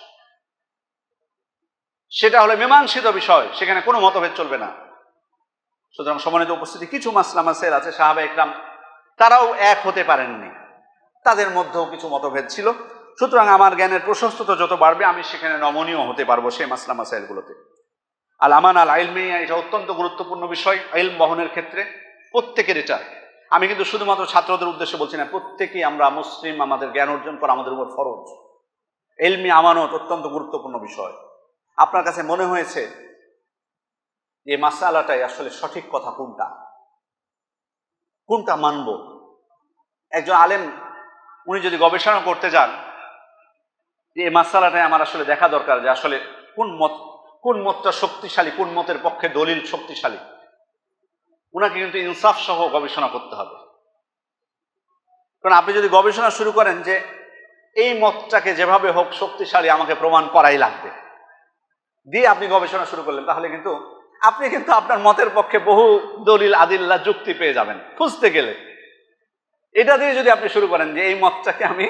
সেটা হলো মীমাংসিত বিষয়, সেখানে কোনো মতভেদ চলবে না। সুতরাং সম্মানিত উপস্থিতি, কিছু মাসলা মাসাইল আছে সাহাবা ইকরাম তারাও এক হতে পারেননি, তাদের মধ্যেও কিছু মতভেদ ছিল। সুতরাং আমার জ্ঞানের প্রশস্ততা যত বাড়বে আমি সেখানে নমনীয় হতে পারবো সেই মাসলা মাসাইলগুলোতে। আল আমান আল ইলমিয়া, এটা অত্যন্ত গুরুত্বপূর্ণ বিষয় ইলম বহনের ক্ষেত্রে প্রত্যেকের। এটা আমি কিন্তু শুধুমাত্র ছাত্রদের উদ্দেশ্যে বলছি না, প্রত্যেকেই আমরা মুসলিম, আমাদের জ্ঞান অর্জন করা আমাদের উপর ফরজ। ইলমি আমানত অত্যন্ত গুরুত্বপূর্ণ বিষয়। আপনার কাছে মনে হয়েছে এই মাসালাটাই আসলে সঠিক কথা কোনটা মানব। একজন আলেম উনি যদি গবেষণা করতে যান যে এই মাসালাটাই আমার আসলে দেখা দরকার যে আসলে কোন মতটা শক্তিশালী, কোন মতের পক্ষে দলিল শক্তিশালী, ওনাকে কিন্তু ইনসাফ সহ গবেষণা করতে হবে। কারণ আপনি যদি গবেষণা শুরু করেন যে এই মতটাকে যেভাবে হোক শক্তিশালী আমাকে প্রমাণ করাই লাগবে, দিয়ে আপনি গবেষণা শুরু করলেন, তাহলে কিন্তু আপনি কিন্তু আপনার মতের পক্ষে বহু দলিল আদিল্লা যুক্তি পেয়ে যাবেন খুঁজতে গেলে। এটা দিয়ে যদি আপনি শুরু করেন যে এই মতটাকে আমি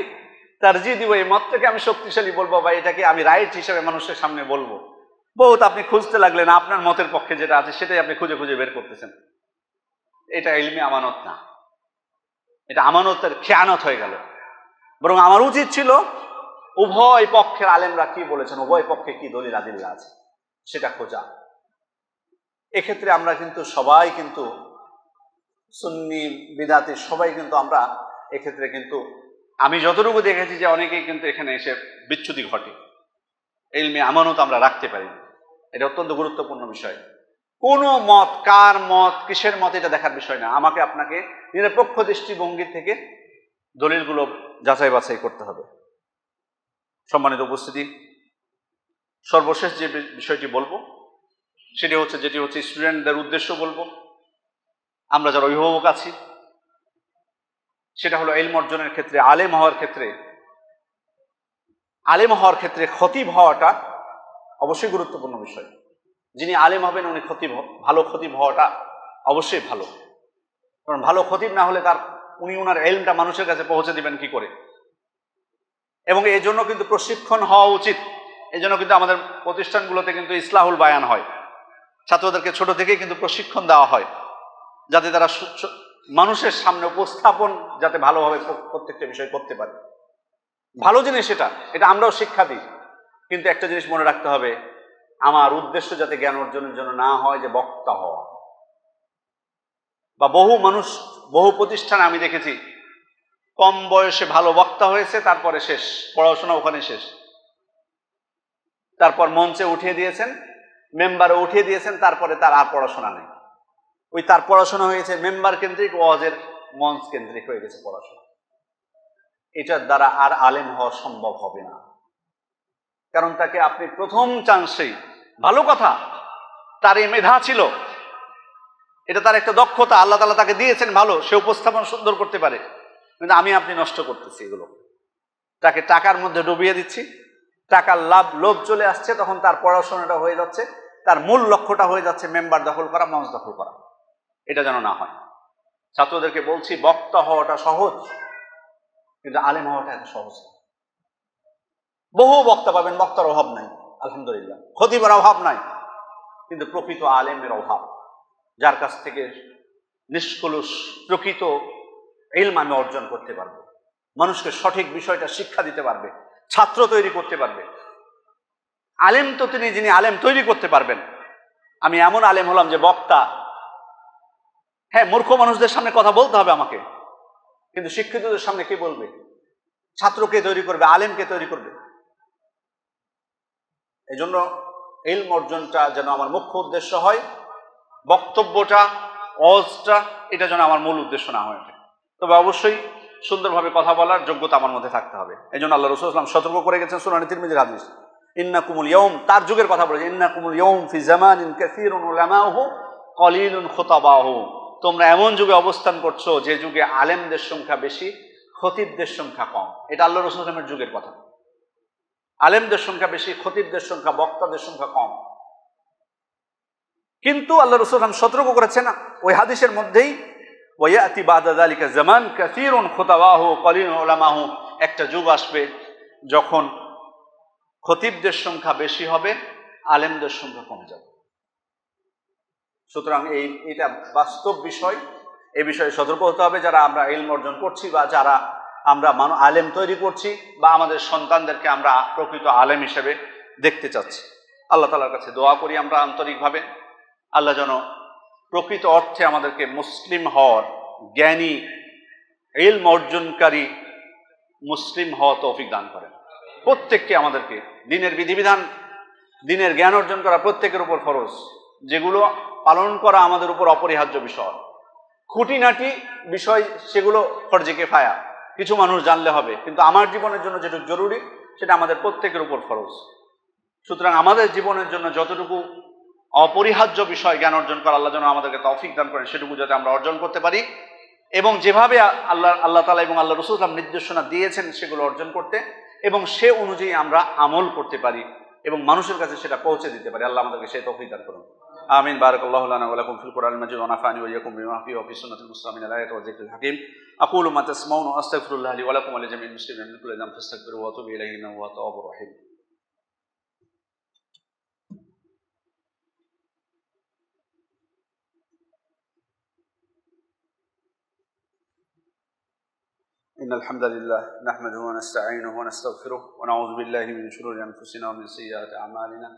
তারজিহ দিব, এই মতটাকে আমি শক্তিশালী বলবো, বা এটাকে আমি রাইট হিসেবে মানুষের সামনে বলবো, বহুত আপনি খুঁজতে লাগলেন, আপনার মতের পক্ষে যেটা আছে সেটাই আপনি খুঁজে খুঁজে বের করতেছেন। এটা ইলমি আমানত না, এটা আমানতের খেয়ানত হয়ে গেল। বরং আমার উচিত ছিল উভয় পক্ষের আলেমরা কি বলেছেন, উভয় পক্ষে কি দলিল আদিল্লা আছে সেটা খোঁজা। এক্ষেত্রে আমরা কিন্তু সবাই কিন্তু সুন্নি বিদাতি সবাই কিন্তু আমরা এক্ষেত্রে কিন্তু আমি যতটুকু দেখেছি যে অনেকেই কিন্তু এখানে এসে বিচ্যুতি ঘটে, ইলমি আমানত আমরা রাখতে পারি না। এটা অত্যন্ত গুরুত্বপূর্ণ বিষয়। কোনো মত, কার মত, কিসের মত, এটা দেখার বিষয় না। আমাকে আপনাকে নিরপেক্ষ দৃষ্টিভঙ্গি থেকে দলিলগুলো যাচাই বাছাই করতে হবে। সম্মানিত উপস্থিতি, সর্বশেষ যে বিষয়টি বলবো সেটি হচ্ছে, যেটি হচ্ছে স্টুডেন্টদের উদ্দেশ্য বলবো, আমরা যারা অভিভাবক আছি, সেটা হলো ইলম অর্জনের ক্ষেত্রে, আলেম হওয়ার ক্ষেত্রে খতিব হওয়াটা অবশ্যই গুরুত্বপূর্ণ বিষয়। যিনি আলেম হবেন উনি ভালো খতিব হওয়াটা অবশ্যই ভালো। কারণ ভালো খতিব না হলে উনি ওনার ইলমটা মানুষের কাছে পৌঁছে দিবেন কি করে। এবং এই জন্য কিন্তু প্রশিক্ষণ হওয়া উচিত। এই জন্য কিন্তু আমাদের প্রতিষ্ঠানগুলোতে কিন্তু ইসলাহুল বায়ান হয়, ছাত্রদেরকে ছোট থেকেই কিন্তু প্রশিক্ষণ দেওয়া হয়, যাতে তারা মানুষের সামনে উপস্থাপন যাতে ভালোভাবে প্রত্যেকটা বিষয় করতে পারে। ভালো জিনিস এটা আমরাও শিক্ষা দিই, কিন্তু একটা জিনিস মনে রাখতে হবে, আমার উদ্দেশ্য যাতে জ্ঞান অর্জনের জন্য না হয় যে বক্তা হওয়া। বা বহু প্রতিষ্ঠানে আমি দেখেছি কম বয়সে ভালো বক্তা হয়েছে, তারপরে শেষ, পড়াশোনা ওখানে শেষ। তারপর মঞ্চে উঠিয়ে দিয়েছেন, মেম্বারে উঠিয়ে দিয়েছেন, তারপরে তার আর পড়াশোনা নেই। তার পড়াশোনা হয়েছে মেম্বার কেন্দ্রিক, ওয়াজের মঞ্চ কেন্দ্রিক হয়ে গেছে পড়াশোনা। এটার দ্বারা আর আলেম হওয়া সম্ভব হবে না। কারণ তাকে আপনি প্রথম চান্সেই, ভালো কথা, তার এই মেধা ছিল, এটা তার একটা দক্ষতা, আল্লাহ তাআলা তাকে দিয়েছেন ভালো, সে উপস্থাপন সুন্দর করতে পারে, কিন্তু আপনি নষ্ট করতেছি এগুলো, তাকে টাকার মধ্যে ডুবিয়ে দিচ্ছি, টাকার লোভ চলে আসছে, তখন তার পড়াশোনাটা হয়ে যাচ্ছে, তার মূল লক্ষ্যটা হয়ে যাচ্ছে মেম্বার দখল করা, মঞ্চ দখল করা। এটা যেন না হয়। ছাত্রদেরকে বলছি, বক্তা হওয়াটা সহজ, কিন্তু আলেম হওয়াটা এত সহজ না। বহু বক্তা পাবেন, বক্তার অভাব নাই, আলহামদুলিল্লাহ, খতিবের অভাব নাই, কিন্তু প্রকৃত আলেমের অভাব, যার কাছ থেকে নিষ্কলুষ প্রকৃত ইলম আমি অর্জন করতে পারবো, মানুষকে সঠিক বিষয়টা শিক্ষা দিতে পারবে, ছাত্র তৈরি করতে পারবে। আলেম তো যিনি আলেম তৈরি করতে পারবেন। আমি এমন আলেম হলাম যে বক্তা, হ্যাঁ, মূর্খ মানুষদের সামনে কথা বলতে হবে আমাকে, কিন্তু শিক্ষিতদের সামনে কে বলবে? ছাত্রকে তৈরি করবে, আলেমকে তৈরি করবে। এই জন্য ইলম অর্জনটা যেন আমার মুখ্য উদ্দেশ্য হয়, বক্তব্যটা, ওয়াজটা, এটা যেন আমার মূল উদ্দেশ্য না হয়। তবে অবশ্যই সুন্দরভাবে কথা বলার যোগ্যতা আমার মধ্যে থাকতে হবে। এই জন্য আল্লাহ রাসূল সাল্লাল্লাহু আলাইহি ওয়াসাল্লাম সতর্ক করে গেছেন, সুনানে তিরমিজির হাদিস, ইন্নাকুমুল ইয়াউম, তার যুগের কথা বলেছে, ইন্নাকুমুল ইয়াউম ফি জামানিন কাসীরুন উলামাউহু কলিলুন খুতাবাহু, তোমরা এমন যুগে অবস্থান করছো যে যুগে আলেমদের সংখ্যা বেশি, খতিবদের সংখ্যা কম। এটা আল্লাহ রাসূল সাল্লাল্লাহু আলাইহি ওয়াসাল্লামের যুগের কথা। আলেমদের সংখ্যা বেশি, খতিবদের সংখ্যা, বক্তাদের সংখ্যা কম। কিন্তু আল্লাহ রাসূল সাল্লাল্লাহু আলাইহি ওয়াসাল্লাম সতর্ক করেছেন ওই হাদিসের মধ্যেই, ওয়ায়াতি বাদা যালিকা জামান কাসীরুন খুতাবাহু কলিলুন উলামাহু, একটা যুগ আসবে যখন খতিবদের সংখ্যা বেশি হবে, আলেমদের সংখ্যা কমে যাবে। সুতরাং এটা বাস্তব বিষয়, এই বিষয়ে সতর্ক হতে হবে যারা আমরা ইলম অর্জন করছি, বা যারা আমরা আলেম তৈরি করছি, বা আমাদের সন্তানদেরকে আমরা প্রকৃত আলেম হিসেবে দেখতে চাচ্ছি। আল্লাহ তাআলার কাছে দোয়া করি আমরা আন্তরিকভাবে, আল্লাহ যেন প্রকৃত অর্থে আমাদেরকে মুসলিম হওয়ার, জ্ঞানী, ইলম অর্জনকারী মুসলিম হওয়া তৌফিক দান করেন। প্রত্যেককে, আমাদেরকে দিনের বিধিবিধান, দিনের জ্ঞান অর্জন করা প্রত্যেকের উপর ফরজ। যেগুলো পালন করা আমাদের উপর অপরিহার্য বিষয়। খুঁটিনাটি বিষয় সেগুলো ফরজে কিফায়া, কিছু মানুষ জানলে হবে, কিন্তু আমার জীবনের জন্য যেটুকু জরুরি সেটা আমাদের প্রত্যেকের উপর ফরজ। সুতরাং আমাদের জীবনের জন্য যতটুকু অপরিহার্য বিষয় জ্ঞান অর্জন করা আল্লাহ যেন আমাদেরকে তৌফিক দান করেন, সেটুকু যাতে আমরা অর্জন করতে পারি এবং যেভাবে আল্লাহ তাআলা এবং আল্লাহ রাসূল নির্দেশনা দিয়েছেন সেগুলো অর্জন করতে এবং সে অনুযায়ী আমরা আমল করতে পারি এবং মানুষের কাছে সেটা পৌঁছে দিতে পারি। আল্লাহ আমাদেরকে সেই তৌফিক দান করুন। আমিন। বারাকাল্লাহু লানা ওয়া লাকুম ফিল কুরআনিল মাজিদ ওয়া নাফা'নি ওয়া ইয়্যাকুম বিমা ফিহি ওয়া ফি সুন্নাতিল মুসলিমিন আল আয়াতি ওয়া যিকরিল হাকীম। আকুলু মা তাসমাউন ওয়া আস্তাগফিরুল্লাহ লি ওয়া লাকুম ওয়া লিজামিল মুসলিমিন মিন কুল্লি যামবিন ফাস্তাগফিরুহু ওয়া তুবু ইলাইহি ইন্নাহু হুয়াত তাওয়াবুর রহিম। إن الحمد لله نحمده ونستعينه ونستغفره ونعوذ بالله من شرور أنفسنا ومن سيئات أعمالنا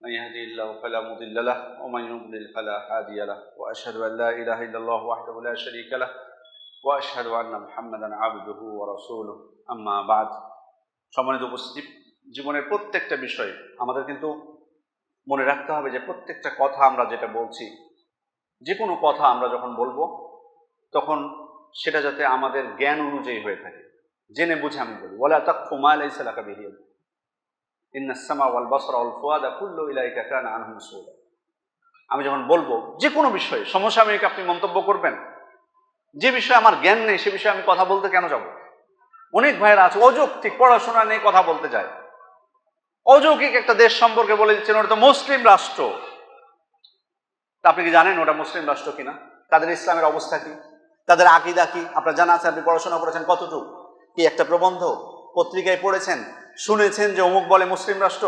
من يهده الله فلا مضل له ومن يضلل فلا هادي له وأشهد أن لا إله إلا الله وحده لا شريك له وأشهد أن محمدا عبده ورسوله أما بعد। সম্মানিত উপস্থিতি, জীবনের প্রত্যেকটা বিষয়ে আমাদের কিন্তু মনে রাখতে হবে যে প্রত্যেকটা কথা আমরা যেটা বলছি, যে কোনো কথা আমরা যখন বলবো তখন সেটা যাতে আমাদের জ্ঞান অনুযায়ী হয়ে থাকে, জেনে বুঝে আমি বলি। ওয়ালা তাকফু মা লাইসা লাকা বিহি ইলম ইন্নাস সামা ওয়াল বাসরা ওয়াল ফুয়াদা কুল্লু উলাইকা কানা আনহু মাসউলা। আমি যখন বলবো যে কোনো বিষয়ে সমসাময়িক আপনি মন্তব্য করবেন, যে বিষয়ে আমার জ্ঞান নেই সে বিষয়ে আমি কথা বলতে কেন যাব? অনেক ভাইয়েরা আছে অযৌক্তিক পড়াশোনা নিয়ে কথা বলতে যায়, অযৌক্তিক একটা দেশ সম্পর্কে বলে দিচ্ছেন ওটা তো মুসলিম রাষ্ট্র। তা আপনি কি জানেন ওটা মুসলিম রাষ্ট্র কিনা? তাদের ইসলামের অবস্থা কি, তাদের আকীদা কি আপনার জানা আছে? আপনি পড়াশোনা করেছেন কতটুকু? কি একটা প্রবন্ধ পত্রিকায় পড়েছেন, শুনেছেন যে অমুক বলে মুসলিম রাষ্ট্র?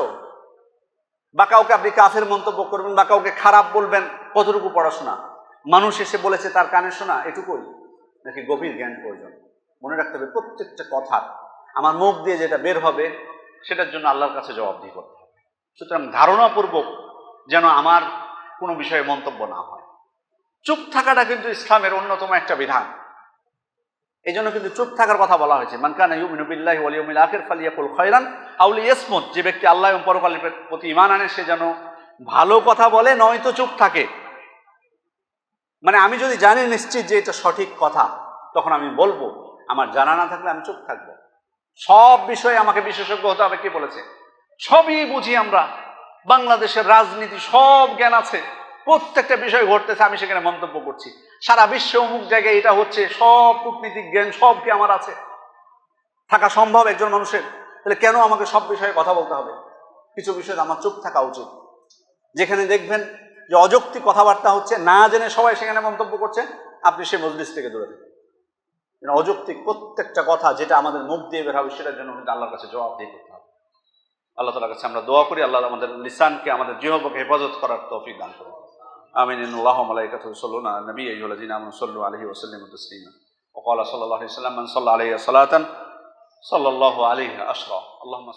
বা কাউকে আপনি কাফের মন্তব্য করবেন বা কাউকে খারাপ বলবেন, কতটুকু পড়াশোনা? মানুষ এসে বলেছে তার কানে শোনা, এটুকুই নাকি গভীর জ্ঞান প্রয়োজন? মনে রাখতে হবে প্রত্যেকটা কথা আমার মুখ দিয়ে যেটা বের হবে সেটার জন্য আল্লাহর কাছে জবাবদিহি করতে হবে। সুতরাং ধারণাপূর্বক যেন আমার কোনো বিষয়ে মন্তব্য না হয়। চুপ থাকাটা কিন্তু ইসলামের অন্যতম একটা বিধান। এই জন্য কিন্তু চুপ থাকার কথা বলা হয়েছে, মান কানা ইউমিনু বিল্লাহি ওয়াল ইয়াউমিল আখির ফালিয়াকুল খায়রান আও লিয়াসমুত। যে ব্যক্তি আল্লাহ এবং পরকালের প্রতি ঈমান আনে সে যেন ভালো কথা বলে, নয়তো চুপ থাকে। মানে আমি যদি জানি নিশ্চিত যে এটা সঠিক কথা তখন আমি বলবো, আমার জানা না থাকলে আমি চুপ থাকবো। সব বিষয়ে আমাকে বিশেষজ্ঞ হতে হবে কে বলেছে? সবই বুঝি আমরা, বাংলাদেশের রাজনীতি সব জ্ঞান আছে, প্রত্যেকটা বিষয় ঘটতেছে আমি সেখানে মন্তব্য করছি। সারা বিশ্বে অমুক জায়গায় এটা হচ্ছে, সব কূটনীতিক জ্ঞান সব কি আমার আছে? থাকা সম্ভব একজন মানুষের? তাহলে কেন আমাকে সব বিষয়ে কথা বলতে হবে? কিছু বিষয়ে আমার চুপ থাকা উচিত। যেখানে দেখবেন যে অযৌক্তিক কথাবার্তা হচ্ছে, না জেনে সবাই সেখানে মন্তব্য করছে, আপনি সে মজলিস থেকে দূরে থাকেন। অযৌক্তিক প্রত্যেকটা কথা যেটা আমাদের মুখ দিয়ে বের হবে সেটার জন্য কিন্তু আল্লাহর কাছে জবাবদিহি করতে হবে। আল্লাহ তাআলার কাছে আমরা দোয়া করি আল্লাহ আমাদের লিসানকে, আমাদের জিহ্বাকে হেফাজত করার তৌফিক দান করুন। আমিন। ইন্নাল্লাহা ওয়া মালাইকাতুহু ইউসাল্লুনা আলান নবী ইয়া আইয়ুহাল্লাযীনা আমানু সাল্লু আলাইহি ওয়া সাল্লিমু তাসলিমা। ওয়া ক্বালা সাল্লাল্লাহু আলাইহি ওয়া সাল্লাম মান সাল্লা আলাইহি সালাতান সাল্লাল্লাহু আলাইহি আশরা। আল্লাহুম্মা